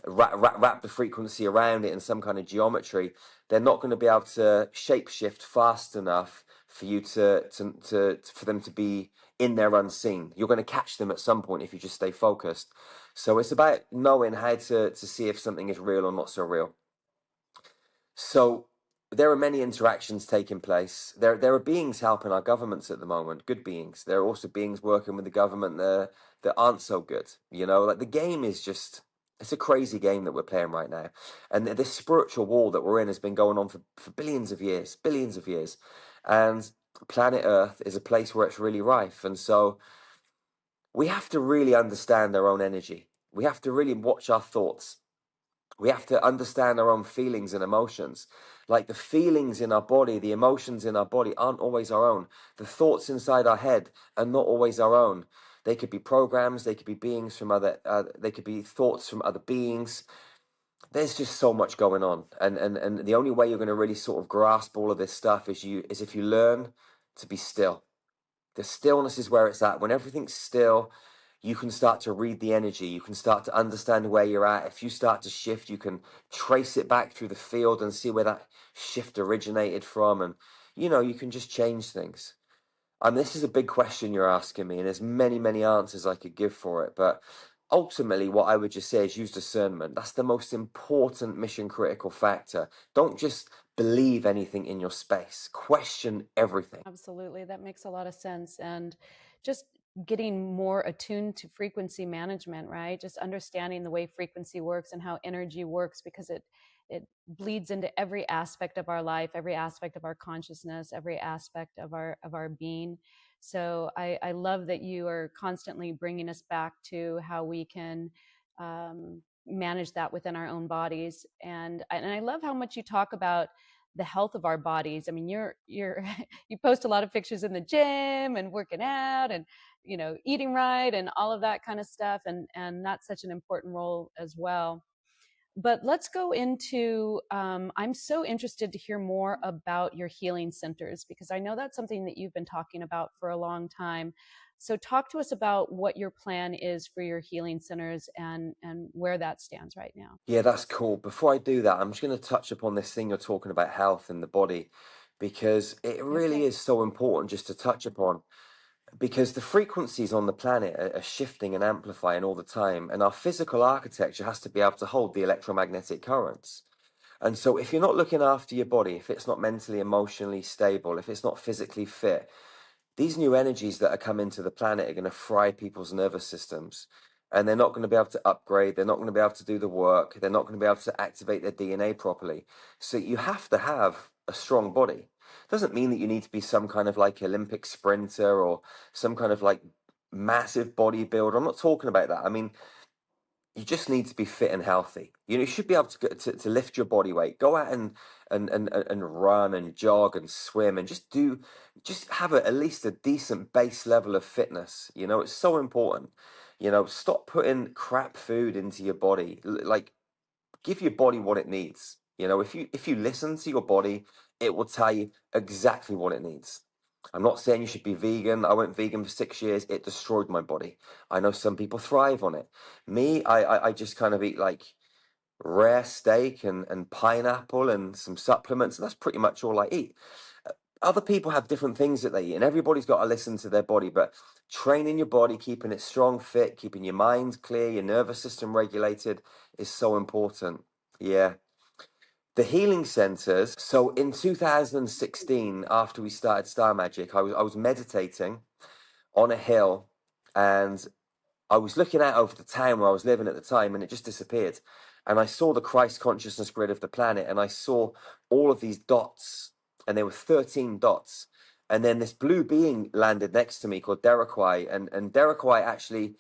wrap the frequency around it in some kind of geometry, they're not going to be able to shapeshift fast enough for you for them to be in there unseen. You're going to catch them at some point if you just stay focused. So it's about knowing how to see if something is real or not so real. So there are many interactions taking place. There are beings helping our governments at the moment, good beings. There are also beings working with the government that aren't so good. You know, like the game is just, it's a crazy game that we're playing right now. And this spiritual war that we're in has been going on for billions of years, billions of years. And planet Earth is a place where it's really rife. And so we have to really understand our own energy. We have to really watch our thoughts. We have to understand our own feelings and emotions. Like the feelings in our body, the emotions in our body aren't always our own. The thoughts inside our head are not always our own. They could be programs, they could be beings from other, they could be thoughts from other beings. There's just so much going on, and the only way you're going to really sort of grasp all of this stuff is if you learn to be still. The stillness is where it's at. When everything's still, you can start to read the energy. You can start to understand where you're at. If you start to shift, you can trace it back through the field and see where that shift originated from. And, you can just change things. This is a big question you're asking me, and there's many, many answers I could give for it. But ultimately, what I would just say is use discernment. That's the most important mission critical factor. Don't just believe anything in your space. Question everything. Absolutely. That makes a lot of sense. And just getting more attuned to frequency management, right? Just understanding the way frequency works and how energy works, because it bleeds into every aspect of our life, every aspect of our consciousness, every aspect of our being. So I love that you are constantly bringing us back to how we can manage that within our own bodies. And I love how much you talk about the health of our bodies. I mean, you're you post a lot of pictures in the gym and working out and eating right and all of that kind of stuff, and that's such an important role as well. But let's go into I'm so interested to hear more about your healing centers, because I know that's something that you've been talking about for a long time. So talk to us about what your plan is for your healing centers and where that stands right now. Yeah, that's cool. Before I do that, I'm just going to touch upon this thing you're talking about, health in the body, because it really Okay. is so important just to touch upon. Because the frequencies on the planet are shifting and amplifying all the time, and our physical architecture has to be able to hold the electromagnetic currents. And so, if you're not looking after your body, if it's not mentally, emotionally stable, if it's not physically fit, these new energies that are coming to the planet are going to fry people's nervous systems, and they're not going to be able to upgrade. They're not going to be able to do the work. They're not going to be able to activate their DNA properly. So you have to have a strong body. Doesn't mean that you need to be some kind of like Olympic sprinter or some kind of like massive bodybuilder. I'm not talking about that. I mean, you just need to be fit and healthy. You should be able to lift your body weight. Go out and run and jog and swim and just have at least a decent base level of fitness. It's so important. Stop putting crap food into your body. Like, give your body what it needs. If you listen to your body, it will tell you exactly what it needs. I'm not saying you should be vegan. I went vegan for 6 years. It destroyed my body. I know some people thrive on it. Me, I just kind of eat like rare steak and pineapple and some supplements. And that's pretty much all I eat. Other people have different things that they eat, and everybody's got to listen to their body. But training your body, keeping it strong, fit, keeping your mind clear, your nervous system regulated is so important. Yeah. The healing centers. So in 2016, after we started Star Magic, I was meditating on a hill, and I was looking out over the town where I was living at the time, and it just disappeared. And I saw the Christ consciousness grid of the planet, and I saw all of these dots, and there were 13 dots. And then this blue being landed next to me called Derekwai, and Derekwai actually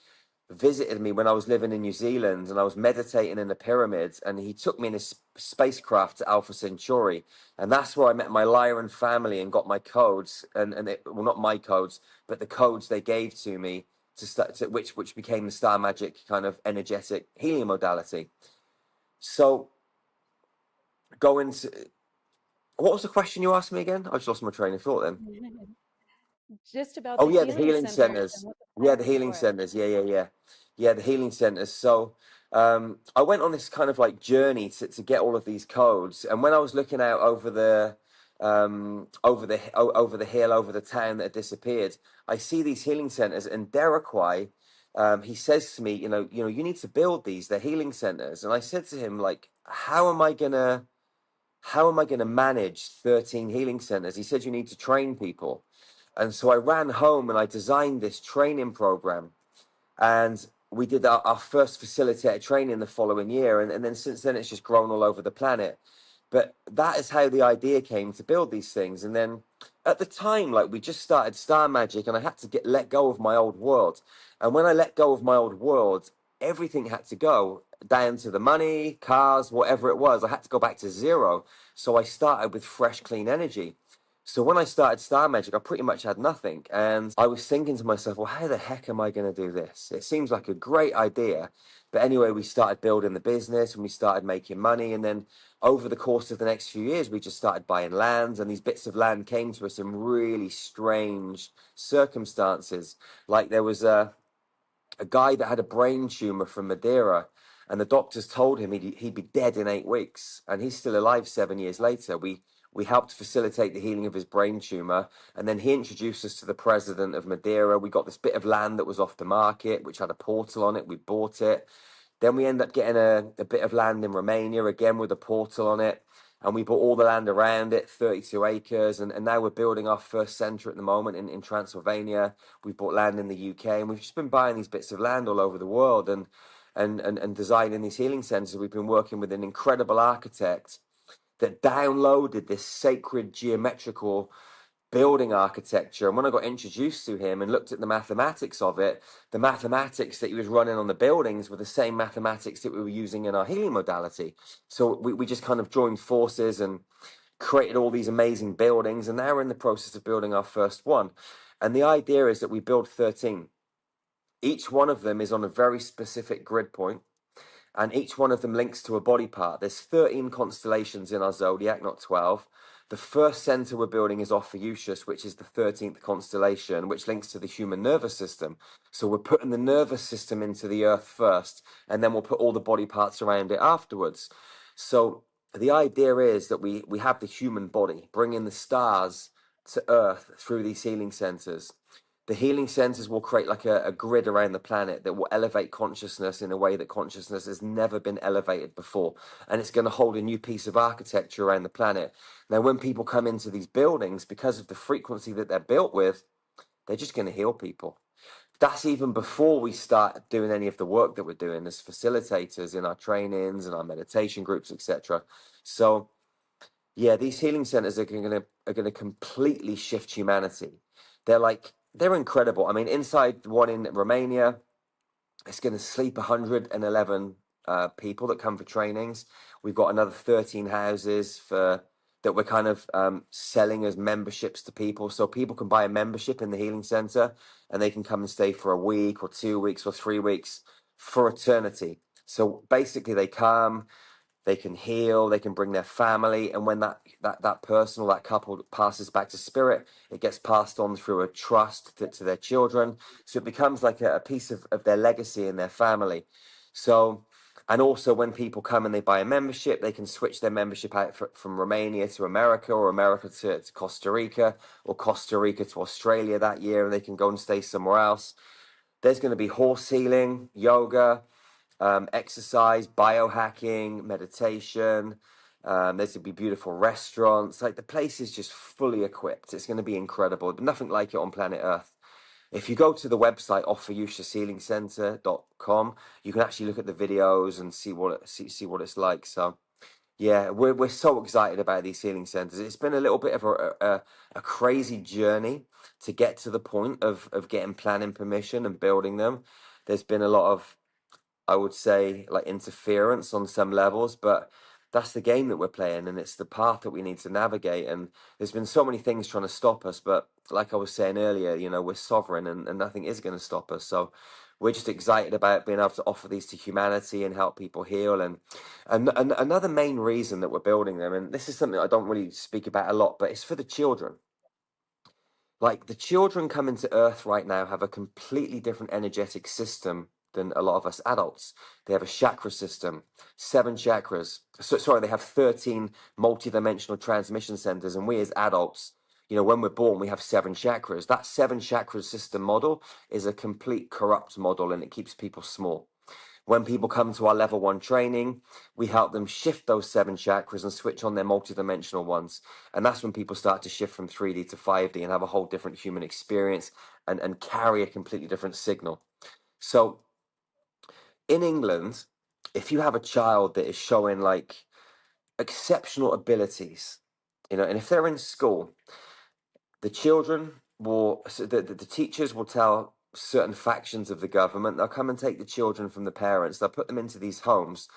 visited me when I was living in New Zealand, and I was meditating in the pyramids, and he took me in his spacecraft to Alpha Centauri, and that's where I met my Lyran family and got my codes, well, not my codes, but the codes they gave to me to start which became the Star Magic kind of energetic healing modality. So going to what was the question you asked me again? I just lost my train of thought then. Just about Oh the yeah, the healing healing centers and centers. what the Yeah, plan the is healing for it. centers. Yeah, the healing centers. So I went on this kind of like journey to get all of these codes, and when I was looking out over the hill, over the town that had disappeared, I see these healing centers, and Derekwai, he says to me, you need to build these. They're healing centers, and I said to him, like, how am I gonna manage 13 healing centers? He said you need to train people. And so I ran home and I designed this training program. And we did our first facilitator training the following year. And then since then, it's just grown all over the planet. But that is how the idea came to build these things. And then at the time, like we just started Star Magic, and I had to let go of my old world. And when I let go of my old world, everything had to go down to the money, cars, whatever it was. I had to go back to zero. So I started with fresh, clean energy. So when I started Star Magic, I pretty much had nothing. And I was thinking to myself, well, how the heck am I going to do this? It seems like a great idea. But anyway, we started building the business and we started making money. And then over the course of the next few years, we just started buying land. And these bits of land came to us in really strange circumstances. Like there was a guy that had a brain tumor from Madeira, and the doctors told him he'd be dead in 8 weeks, and he's still alive 7 years later. We helped facilitate the healing of his brain tumor, and then he introduced us to the president of Madeira. We got this bit of land that was off the market, which had a portal on it. We bought it. Then we ended up getting a bit of land in Romania, again with a portal on it. And we bought all the land around it, 32 acres. And now we're building our first centre at the moment in Transylvania. We've bought land in the UK. And we've just been buying these bits of land all over the world and designing these healing centres. We've been working with an incredible architect that downloaded this sacred geometrical building architecture. And when I got introduced to him and looked at the mathematics of it, the mathematics that he was running on the buildings were the same mathematics that we were using in our healing modality. So we just kind of joined forces and created all these amazing buildings. And now we're in the process of building our first one. And the idea is that we build 13. Each one of them is on a very specific grid point, and each one of them links to a body part. There's 13 constellations in our zodiac, not 12. The first center we're building is Ophiuchus, which is the 13th constellation, which links to the human nervous system. So we're putting the nervous system into the earth first, and then we'll put all the body parts around it afterwards. So the idea is that we have the human body, bringing the stars to earth through these healing centers. The healing centers will create like a grid around the planet that will elevate consciousness in a way that consciousness has never been elevated before. And it's going to hold a new piece of architecture around the planet. Now, when people come into these buildings, because of the frequency that they're built with, they're just going to heal people. That's even before we start doing any of the work that we're doing as facilitators in our trainings and our meditation groups, etc. So yeah, these healing centers are going to completely shift humanity. They're incredible. I mean, inside one in Romania, it's going to sleep 111 people that come for trainings. We've got another 13 houses that we're kind of selling as memberships to people. So people can buy a membership in the healing center and they can come and stay for a week or 2 weeks or 3 weeks for eternity. So basically they come, they can heal, they can bring their family, and when that person or that couple passes back to spirit, it gets passed on through a trust to their children. So it becomes like a piece of their legacy in their family. So, and also when people come and they buy a membership, they can switch their membership out from Romania to America, or America to Costa Rica, or Costa Rica to Australia that year, and they can go and stay somewhere else. There's going to be horse healing, yoga, exercise, biohacking, meditation. There's going to be beautiful restaurants. Like the place is just fully equipped. It's going to be incredible. Nothing like it on planet Earth. If you go to the website ophiuchushealingcenter.com, you can actually look at the videos and see what it's like. So yeah, we're so excited about these healing centers. It's been a little bit of a crazy journey to get to the point of getting planning permission and building them. There's been a lot of, I would say, like interference on some levels, but that's the game that we're playing, and it's the path that we need to navigate. And there's been so many things trying to stop us, but like I was saying earlier, we're sovereign, and nothing is going to stop us. So we're just excited about being able to offer these to humanity and help people heal. And another main reason that we're building them, and this is something I don't really speak about a lot, but it's for the children. Like the children coming to Earth right now have a completely different energetic system than a lot of us adults. They have a chakra system, 7 chakras. They have 13 multidimensional transmission centers. And we as adults, when we're born, we have 7 chakras. That 7 chakra system model is a complete corrupt model, and it keeps people small. When people come to our level 1 training, we help them shift those 7 chakras and switch on their multidimensional ones. And that's when people start to shift from 3D to 5D and have a whole different human experience and carry a completely different signal. So in England, if you have a child that is showing like exceptional abilities, and if they're in school, the children will, so the teachers will tell certain factions of the government. They'll come and take the children from the parents. They'll put them into these homes,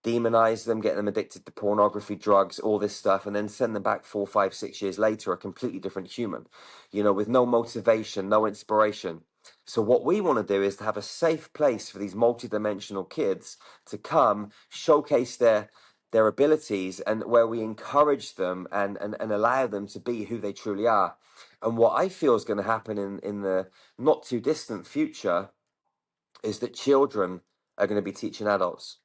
demonize them, get them addicted to pornography, drugs, all this stuff, and then send them back 4, 5, 6 years later, a completely different human, with no motivation, no inspiration. So what we want to do is to have a safe place for these multidimensional kids to come showcase their abilities, and where we encourage them and allow them to be who they truly are. And what I feel is going to happen in the not too distant future is that children are going to be teaching adults.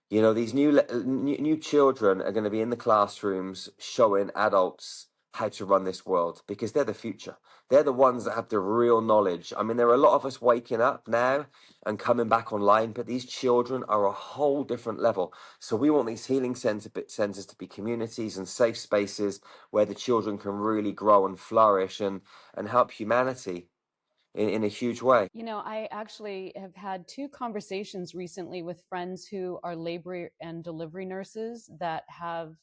These new children are going to be in the classrooms showing adults how to run this world, because they're the future. They're the ones that have the real knowledge. I mean, there are a lot of us waking up now and coming back online, but these children are a whole different level. So we want these healing centers to be communities and safe spaces where the children can really grow and flourish and help humanity in a huge way. I actually have had 2 conversations recently with friends who are labor and delivery nurses that have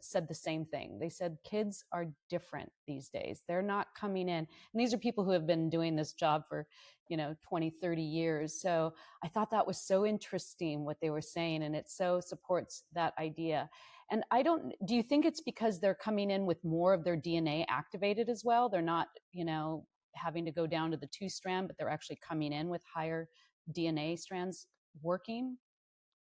said the same thing. They said kids are different these days. They're not coming in. And these are people who have been doing this job for, 20, 30 years. So I thought that was so interesting what they were saying, and it so supports that idea. And do you think it's because they're coming in with more of their DNA activated as well? They're not, having to go down to the 2-strand, but they're actually coming in with higher DNA strands working?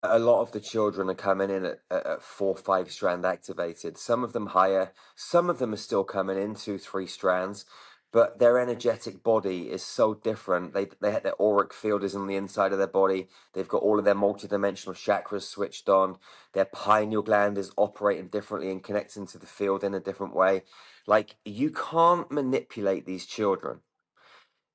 A lot of the children are coming in at 4, 5-strand activated. Some of them higher. Some of them are still coming in 2, 3 strands, but their energetic body is so different. Their auric field is on the inside of their body. They've got all of their multidimensional chakras switched on. Their pineal gland is operating differently and connecting to the field in a different way. Like, you can't manipulate these children.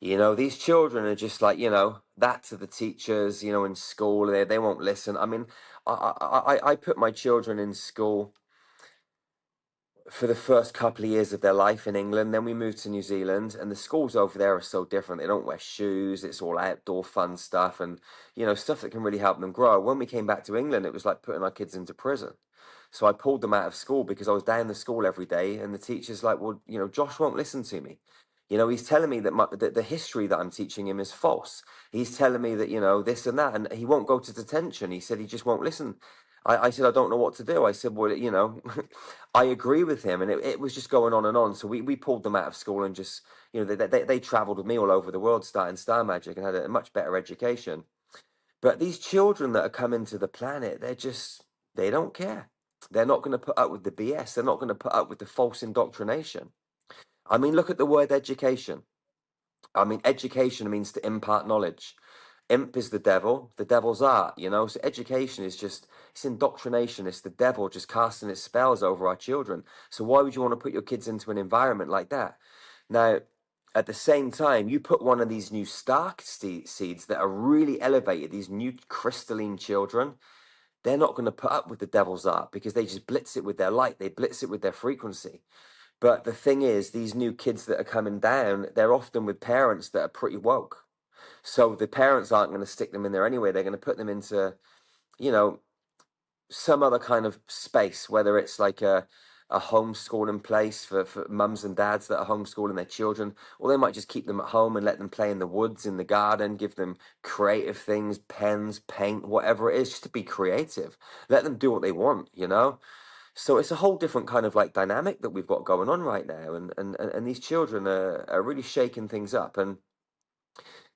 These children are just like, that to the teachers, in school, they won't listen. I mean, I put my children in school for the first couple of years of their life in England. Then we moved to New Zealand, and the schools over there are so different. They don't wear shoes. It's all outdoor fun stuff and, stuff that can really help them grow. When we came back to England, it was like putting our kids into prison. So I pulled them out of school because I was down the school every day, and the teacher's like, well, Josh won't listen to me. He's telling me that the history that I'm teaching him is false. He's telling me that, this and that, and he won't go to detention. He said he just won't listen. I said, I don't know what to do. I said, well, I agree with him. And it was just going on and on. So we pulled them out of school and just, they traveled with me all over the world starting Star Magic and had a much better education. But these children that are coming to the planet, they don't care. They're not going to put up with the BS. They're not going to put up with the false indoctrination. I mean, look at the word education. I mean, education means to impart knowledge. Imp is the devil's art, So education is it's indoctrination. It's the devil just casting its spells over our children. So why would you want to put your kids into an environment like that? Now, at the same time, you put one of these new stark seeds that are really elevated, these new crystalline children, they're not going to put up with the devil's art because they just blitz it with their light. They blitz it with their frequency. But the thing is, these new kids that are coming down, they're often with parents that are pretty woke. So the parents aren't going to stick them in there anyway. They're going to put them into, some other kind of space, whether it's like a homeschooling place for mums and dads that are homeschooling their children, or they might just keep them at home and let them play in the woods, in the garden, give them creative things, pens, paint, whatever it is, just to be creative. Let them do what they want, So it's a whole different kind of like dynamic that we've got going on right now. And these children are really shaking things up. And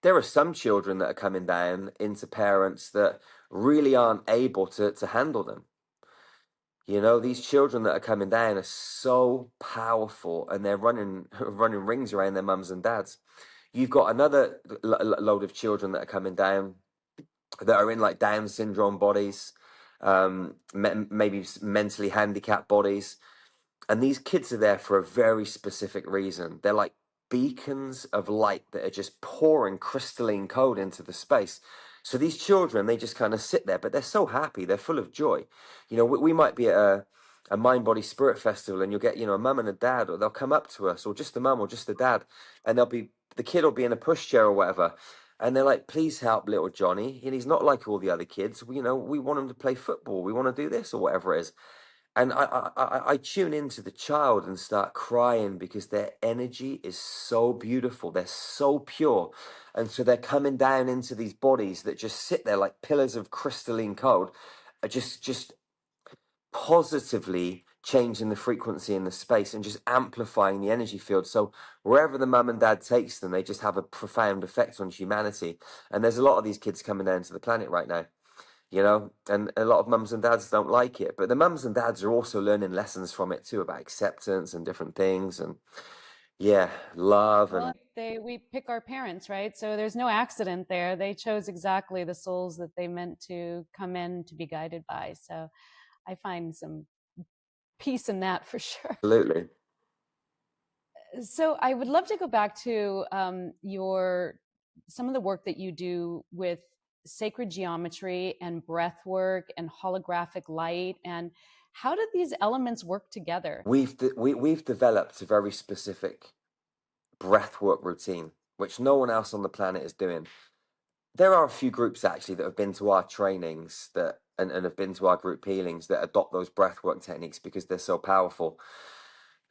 there are some children that are coming down into parents that really aren't able to handle them. These children that are coming down are so powerful, and they're running rings around their mums and dads. You've got another load of children that are coming down that are in like Down syndrome bodies, maybe mentally handicapped bodies. And these kids are there for a very specific reason. They're like beacons of light that are just pouring crystalline code into the space. So these children, they just kind of sit there, but they're so happy. They're full of joy. We might be at a mind, body, spirit festival, and you'll get, a mum and a dad, or they'll come up to us, or just the mum or just the dad, and the kid will be in a pushchair or whatever. And they're like, please help little Johnny. And he's not like all the other kids. We want him to play football. We want to do this or whatever it is. And I tune into the child and start crying because their energy is so beautiful. They're so pure. And so they're coming down into these bodies that just sit there like pillars of crystalline gold, just positively changing the frequency in the space and just amplifying the energy field. So wherever the mum and dad takes them, they just have a profound effect on humanity. And there's a lot of these kids coming down to the planet right now, and a lot of mums and dads don't like it, but the mums and dads are also learning lessons from it too, about acceptance and different things, and love. Well, And we pick our parents, right? So there's no accident there. They chose exactly the souls that they meant to come in to be guided by. So I find some peace in that for sure. Absolutely. So I would love to go back to some of the work that you do with sacred geometry and breath work and holographic light, and how do these elements work together? We've developed a very specific breathwork routine, which no one else on the planet is doing. There are a few groups actually that have been to our trainings and have been to our group healings that adopt those breathwork techniques because they're so powerful.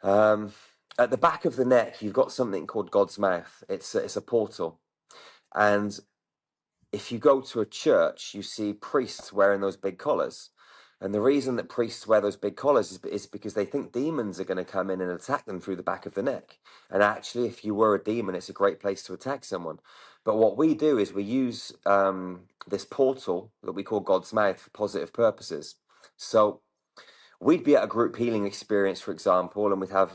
At the back of the neck, you've got something called God's mouth. It's a portal. And if you go to a church, you see priests wearing those big collars. And the reason that priests wear those big collars is because they think demons are going to come in and attack them through the back of the neck. And actually, if you were a demon, it's a great place to attack someone. But what we do is we use this portal that we call God's mouth for positive purposes. So we'd be at a group healing experience, for example, and we'd have,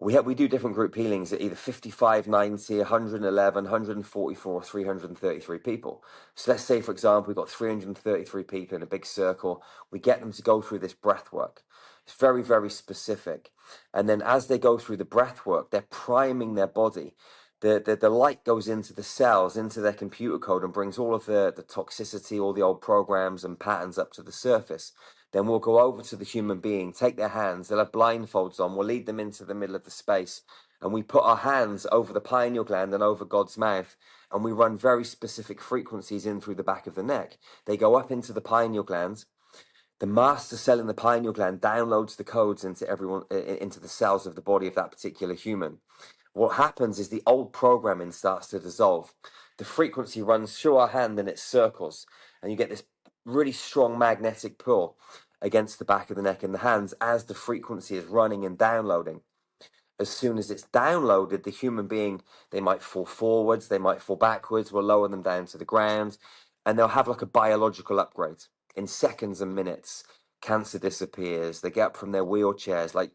we do different group healings at either 55, 90, 111, 144, 333 people. So let's say, for example, we've got 333 people in a big circle. We get them to go through this breath work. It's very, very specific. And then as they go through the breath work, they're priming their body. The light goes into the cells, into their computer code, and brings all of the toxicity, all the old programs and patterns up to the surface. Then we'll go over to the human being, take their hands, they'll have blindfolds on, we'll lead them into the middle of the space, and we put our hands over the pineal gland and over God's mouth, and we run very specific frequencies in through the back of the neck. They go up into the pineal gland. The master cell in the pineal gland downloads the codes into the cells of the body of that particular human. What happens is the old programming starts to dissolve. The frequency runs through our hand and it circles, and you get this really strong magnetic pull against the back of the neck and the hands as the frequency is running and downloading. As soon as it's downloaded, the human being, they might fall forwards, they might fall backwards, we'll lower them down to the ground, and they'll have like a biological upgrade. In seconds and minutes, cancer disappears, they get up from their wheelchairs. Like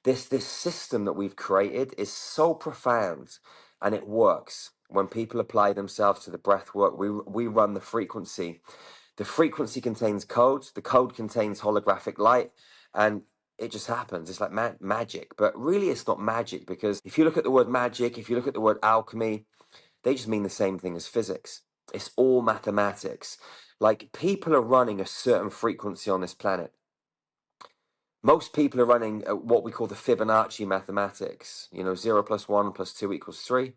this system that we've created is so profound, and it works. When people apply themselves to the breath work, we run the frequency. The frequency contains code, the code contains holographic light, and it just happens. It's like magic, but really it's not magic, because if you look at the word magic, if you look at the word alchemy, they just mean the same thing as physics. It's all mathematics. Like, people are running a certain frequency on this planet. Most people are running what we call the Fibonacci mathematics, 0 plus 1 plus 2 equals 3.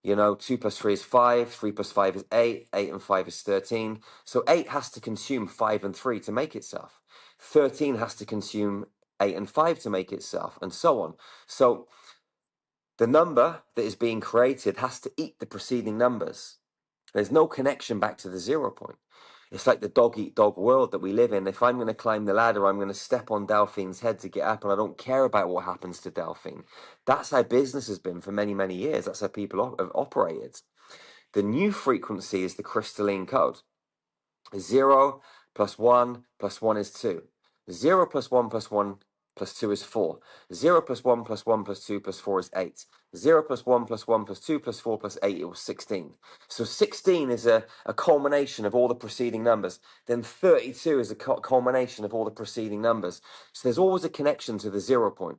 2 plus 3 is 5, 3 plus 5 is 8, 8 and 5 is 13. So 8 has to consume 5 and 3 to make itself. 13 has to consume 8 and 5 to make itself, and so on. So the number that is being created has to eat the preceding numbers. There's no connection back to the 0 point. It's like the dog-eat-dog world that we live in. If I'm going to climb the ladder, I'm going to step on Delphine's head to get up, and I don't care about what happens to Delphine. That's how business has been for many, many years. That's how people have operated. The new frequency is the crystalline code. 0 plus 1 plus 1 is 2. 0 plus 1 plus 1 plus 2 is 4. 0 plus 1 plus 1 plus 2 plus 4 is 8. 0 plus 1 plus 1 plus 2 plus 4 plus 8 equals 16. So 16 is a culmination of all the preceding numbers. Then 32 is a culmination of all the preceding numbers. So there's always a connection to the 0 point.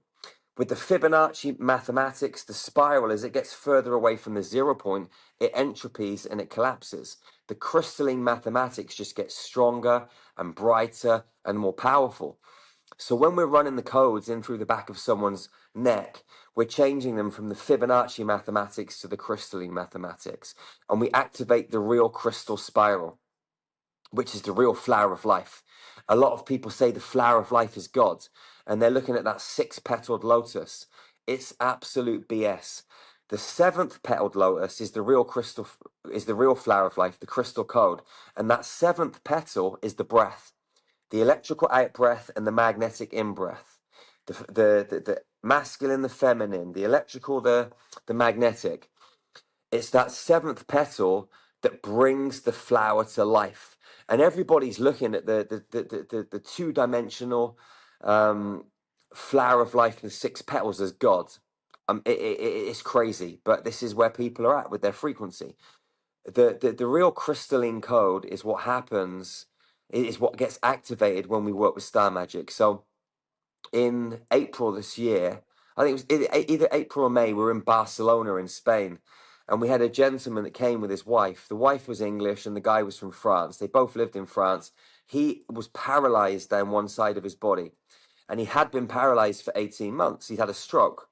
With the Fibonacci mathematics, the spiral, as it gets further away from the 0 point, it entropies and it collapses. The crystalline mathematics just gets stronger and brighter and more powerful. So when we're running the codes in through the back of someone's neck, we're changing them from the Fibonacci mathematics to the crystalline mathematics, and we activate the real crystal spiral. which is the real flower of life. A lot of people say the flower of life is God, and they're looking at that 6-petaled lotus. It's absolute BS. The 7th-petaled lotus is the real flower of life, the crystal code, and that 7th petal is the breath, the electrical out breath and the magnetic in breath, the masculine, the feminine, the electrical, the magnetic. It's that 7th petal that brings the flower to life. And everybody's looking at the 2-dimensional flower of life and the 6 petals as God. It's crazy, but this is where people are at with their frequency. The real crystalline code is what happens, is what gets activated when we work with star magic. So in April this year, I think it was either April or May, we were in Barcelona in Spain, and we had a gentleman that came with his wife. The wife was English and the guy was from France. They both lived in France. He was paralyzed down one side of his body, and he had been paralyzed for 18 months. He had a stroke.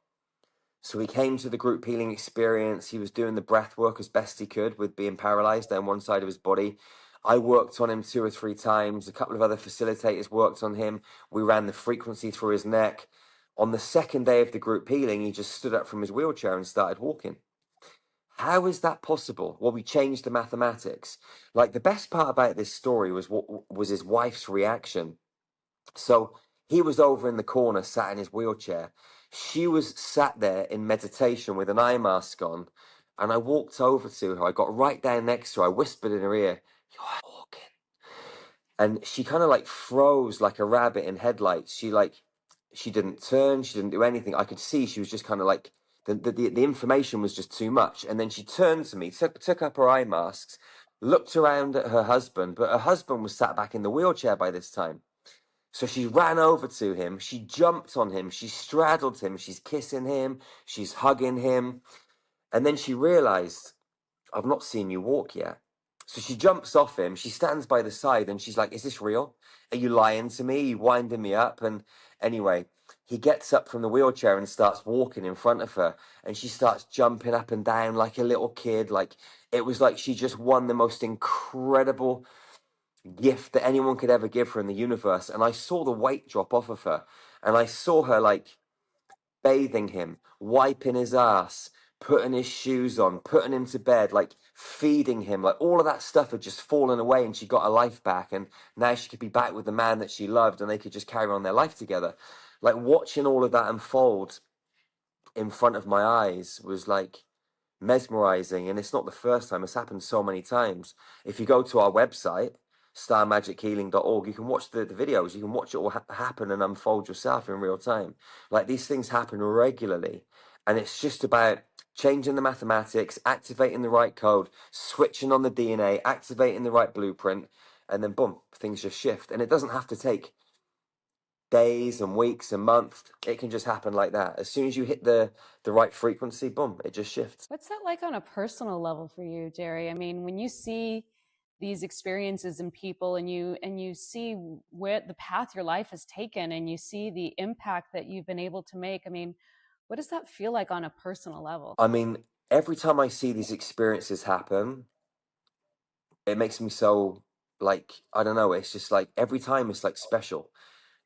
So he came to the group healing experience. He was doing the breath work as best he could with being paralyzed down one side of his body. I worked on him 2 or 3 times. A couple of other facilitators worked on him. We ran the frequency through his neck. On the second day of the group healing, he just stood up from his wheelchair and started walking. How is that possible? Well, we changed the mathematics. Like, the best part about this story was what was his wife's reaction. So he was over in the corner, sat in his wheelchair. She was sat there in meditation with an eye mask on. And I walked over to her. I got right down next to her. I whispered in her ear, "You're walking." And she kind of like froze like a rabbit in headlights. She didn't turn. She didn't do anything. I could see she was just kind of like, the information was just too much. And then she turned to me, took up her eye masks, looked around at her husband, but her husband was sat back in the wheelchair by this time. So she ran over to him, she jumped on him, she straddled him, she's kissing him, she's hugging him. And then she realized, I've not seen you walk yet. So she jumps off him, she stands by the side and she's like, is this real? Are you lying to me? Are you winding me up? And anyway, he gets up from the wheelchair and starts walking in front of her. And she starts jumping up and down like a little kid. Like, it was like she just won the most incredible gift that anyone could ever give her in the universe. And I saw the weight drop off of her, and I saw her like bathing him, wiping his ass, putting his shoes on, putting him to bed, like feeding him. Like, all of that stuff had just fallen away, and she got her life back, and now she could be back with the man that she loved, and they could just carry on their life together. Like, watching all of that unfold in front of my eyes was like mesmerizing. And it's not the first time, it's happened so many times. If you go to our website, starmagichealing.org, you can watch the videos, you can watch it all happen and unfold yourself in real time. Like, these things happen regularly, and it's just about changing the mathematics, activating the right code, switching on the DNA, activating the right blueprint, and then boom, things just shift. And it doesn't have to take days and weeks and months. It can just happen like that. As soon as you hit the right frequency, boom, it just shifts. What's that like on a personal level for you, Jerry? I mean, when you see these experiences in people, and you see where the path your life has taken, and you see the impact that you've been able to make, I mean, what does that feel like on a personal level? I mean, every time I see these experiences happen, it makes me so, like, I don't know, it's just like every time it's like special.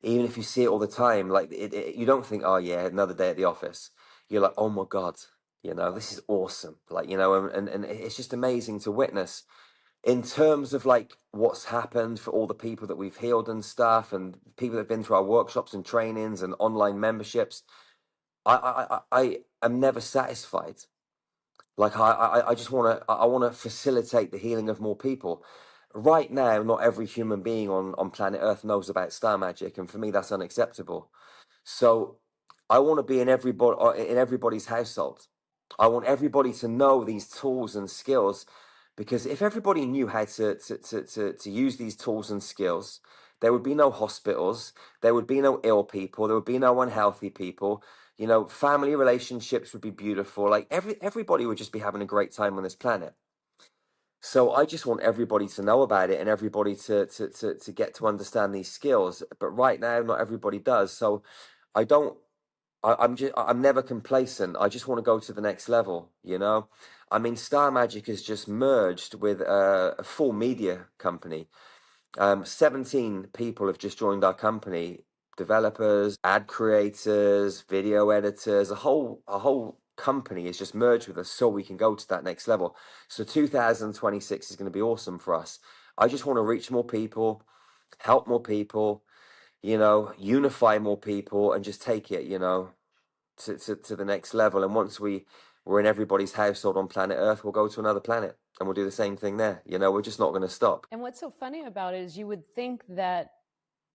Even if you see it all the time, like, you don't think, oh yeah, another day at the office. You're like, oh my God, this is awesome. Like, and it's just amazing to witness. In terms of like what's happened for all the people that we've healed and stuff, and people that have been through our workshops and trainings and online memberships, I am never satisfied. Like, I just want to facilitate the healing of more people. Right now, not every human being on planet Earth knows about star magic, and for me, that's unacceptable. So I want to be in everybody's household. I want everybody to know these tools and skills, because if everybody knew how to use these tools and skills, there would be no hospitals, there would be no ill people, there would be no unhealthy people. Family relationships would be beautiful. Like, everybody would just be having a great time on this planet. So I just want everybody to know about it, and everybody to get to understand these skills. But right now, not everybody does. So I'm never complacent. I just want to go to the next level, I mean, Star Magic has just merged with a full media company. 17 people have just joined our company, developers, ad creators, video editors, a whole company is just merged with us so we can go to that next level. So 2026 is going to be awesome for us. I just want to reach more people, help more people, unify more people, and just take it, to the next level. And once we're in everybody's household on planet Earth, we'll go to another planet and we'll do the same thing there. We're just not going to stop. And what's so funny about it is you would think that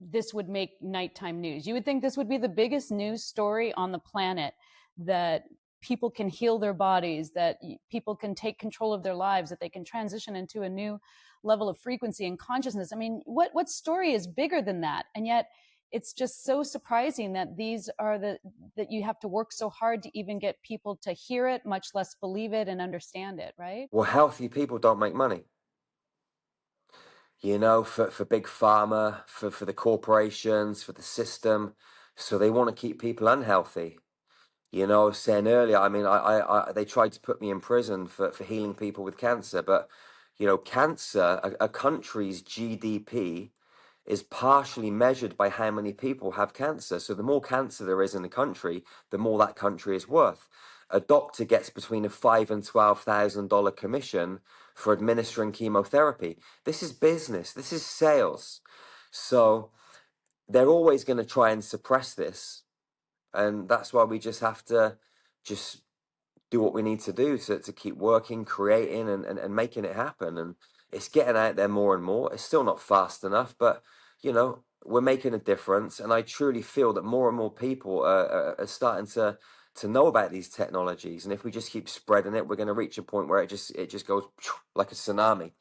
this would make nighttime news. You would think this would be the biggest news story on the planet, that people can heal their bodies, that people can take control of their lives, that they can transition into a new level of frequency and consciousness. I mean, what story is bigger than that? And yet it's just so surprising that these are that you have to work so hard to even get people to hear it, much less believe it and understand it, right? Well, healthy people don't make money. For big pharma, for the corporations, for the system. So they want to keep people unhealthy. I was saying earlier, I mean, they tried to put me in prison for healing people with cancer, but, cancer, a country's GDP is partially measured by how many people have cancer. So the more cancer there is in a country, the more that country is worth. A doctor gets between a $5,000 and $12,000 commission for administering chemotherapy. This is business. This is sales. So they're always going to try and suppress this. And that's why we just have to just do what we need to do to keep working, creating, and making it happen. And it's getting out there more and more. It's still not fast enough, but, we're making a difference. And I truly feel that more and more people are starting to know about these technologies. And if we just keep spreading it, we're going to reach a point where it just goes like a tsunami.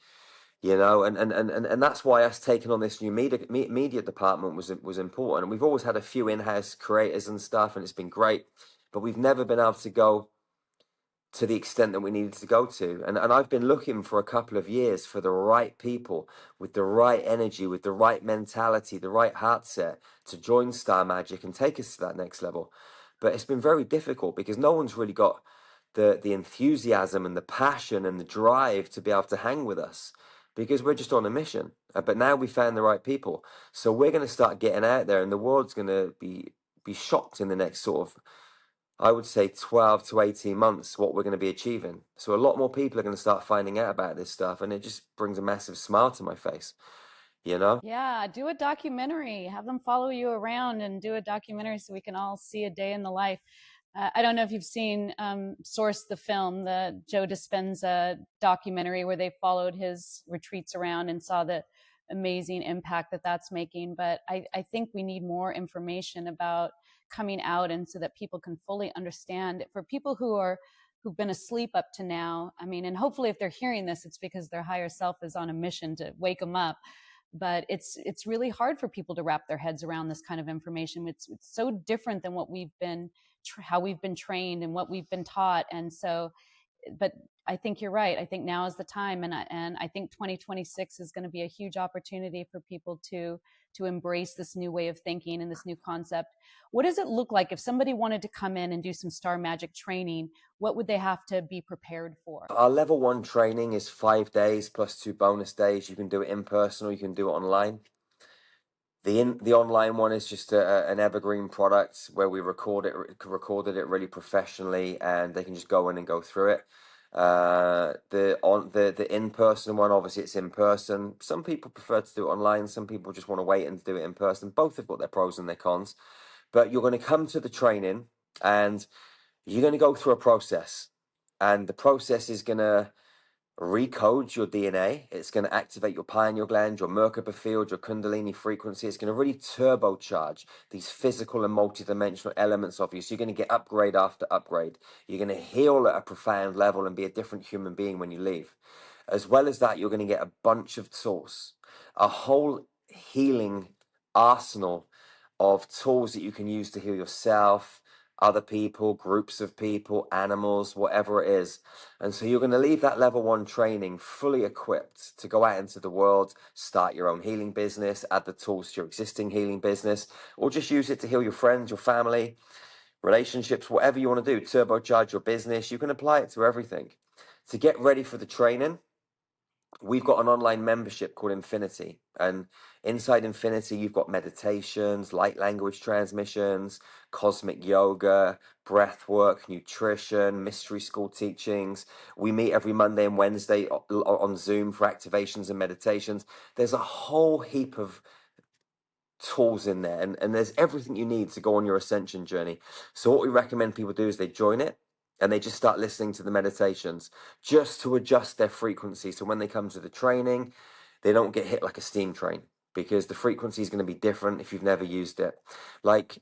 And that's why us taking on this new media department was important. And we've always had a few in-house creators and stuff, and it's been great, but we've never been able to go to the extent that we needed to go to. And I've been looking for a couple of years for the right people with the right energy, with the right mentality, the right heart set to join Star Magic and take us to that next level. But it's been very difficult because no one's really got the enthusiasm and the passion and the drive to be able to hang with us, because we're just on a mission. But now we found the right people. So we're going to start getting out there, and the world's going to be shocked in the next sort of, I would say, 12 to 18 months, what we're going to be achieving. So a lot more people are going to start finding out about this stuff, and it just brings a massive smile to my face, Yeah, do a documentary. Have them follow you around and do a documentary so we can all see a day in the life. I don't know if you've seen Source the film, the Joe Dispenza documentary, where they followed his retreats around and saw the amazing impact that that's making. But I think we need more information about coming out, and so that people can fully understand. For people who've been asleep up to now, I mean, and hopefully if they're hearing this, it's because their higher self is on a mission to wake them up. But it's really hard for people to wrap their heads around this kind of information. It's so different than what how we've been trained and what we've been taught. And so, but I think you're right. I think now is the time, and I think 2026 is going to be a huge opportunity for people to embrace this new way of thinking and this new concept. What does it look like if somebody wanted to come in and do some Star Magic training? What would they have to be prepared for? Our level 1 training is 5 days plus 2 bonus days. You can do it in person or you can do it online. The online one is just an evergreen product where we recorded it really professionally, and they can just go in and go through it. The in-person one, obviously it's in person. Some people prefer to do it online. Some people just want to wait and do it in person. Both have got their pros and their cons. But you're going to come to the training, and you're going to go through a process, and the process is going to recode your DNA. It's going to activate your pineal gland, your Merkaba field, your Kundalini frequency. It's going to really turbocharge these physical and multidimensional elements of you. So you're going to get upgrade after upgrade. You're going to heal at a profound level and be a different human being when you leave. As well as that, you're going to get a bunch of tools, a whole healing arsenal of tools that you can use to heal yourself, other people, groups of people, animals, whatever it is. And so you're going to leave that level 1 training fully equipped to go out into the world, start your own healing business, add the tools to your existing healing business, or just use it to heal your friends, your family, relationships, whatever you want to do, turbocharge your business. You can apply it to everything. To get ready for the training, we've got an online membership called Infinity, and inside Infinity you've got meditations, light language transmissions, cosmic yoga, breath work, nutrition, mystery school teachings. We meet every Monday and Wednesday on Zoom for activations and meditations. There's a whole heap of tools in there, and there's everything you need to go on your ascension journey. So what we recommend people do is they join it and they just start listening to the meditations just to adjust their frequency, so when they come to the training they don't get hit like a steam train, because the frequency is going to be different if you've never used it. Like,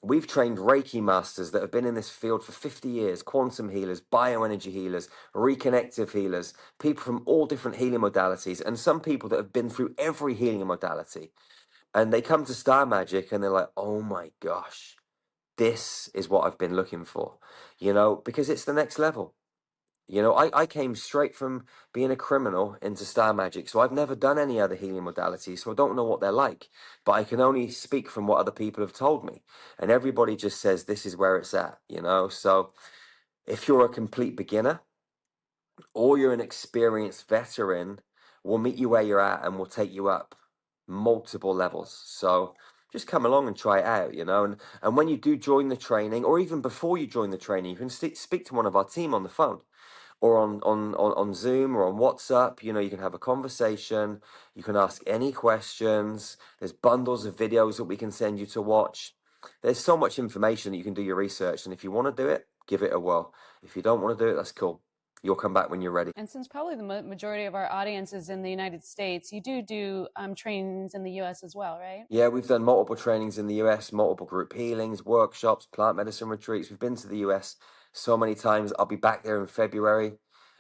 we've trained Reiki masters that have been in this field for 50 years, quantum healers, bioenergy healers, reconnective healers, people from all different healing modalities, and some people that have been through every healing modality. And they come to Star Magic and they're like, oh my gosh, this is what I've been looking for, because it's the next level. I came straight from being a criminal into Star Magic, so I've never done any other healing modalities, so I don't know what they're like, but I can only speak from what other people have told me. And everybody just says this is where it's at, So if you're a complete beginner or you're an experienced veteran, we'll meet you where you're at and we'll take you up multiple levels. So just come along and try it out, and when you do join the training, or even before you join the training, you can speak to one of our team on the phone or on Zoom or on WhatsApp. You can have a conversation, you can ask any questions. There's bundles of videos that we can send you to watch. There's so much information that you can do your research, and if you want to do it, give it a whirl. If you don't want to do it, that's cool. You'll come back when you're ready. And since probably the majority of our audience is in the United States, you do trainings in the US as well, right? Yeah, we've done multiple trainings in the US, multiple group healings, workshops, plant medicine retreats. We've been to the US so many times. I'll be back there in February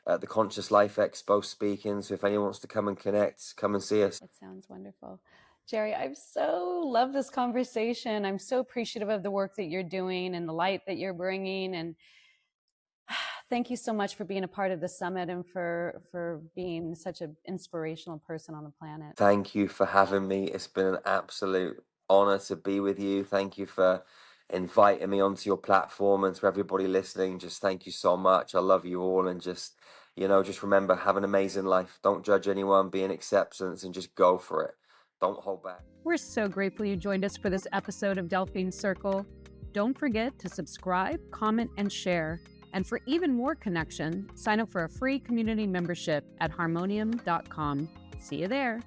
at the Conscious Life Expo speaking. So if anyone wants to come and connect, come and see us. That sounds wonderful. Jerry, I so love this conversation. I'm so appreciative of the work that you're doing and the light that you're bringing. And thank you so much for being a part of the summit and for being such an inspirational person on the planet. Thank you for having me. It's been an absolute honor to be with you. Thank you for inviting me onto your platform, and to everybody listening, just thank you so much. I love you all, and just remember, have an amazing life. Don't judge anyone, be in acceptance, and just go for it. Don't hold back. We're so grateful you joined us for this episode of Delphine Circle. Don't forget to subscribe, comment, and share. And for even more connection, sign up for a free community membership at harmoneum.com. See you there.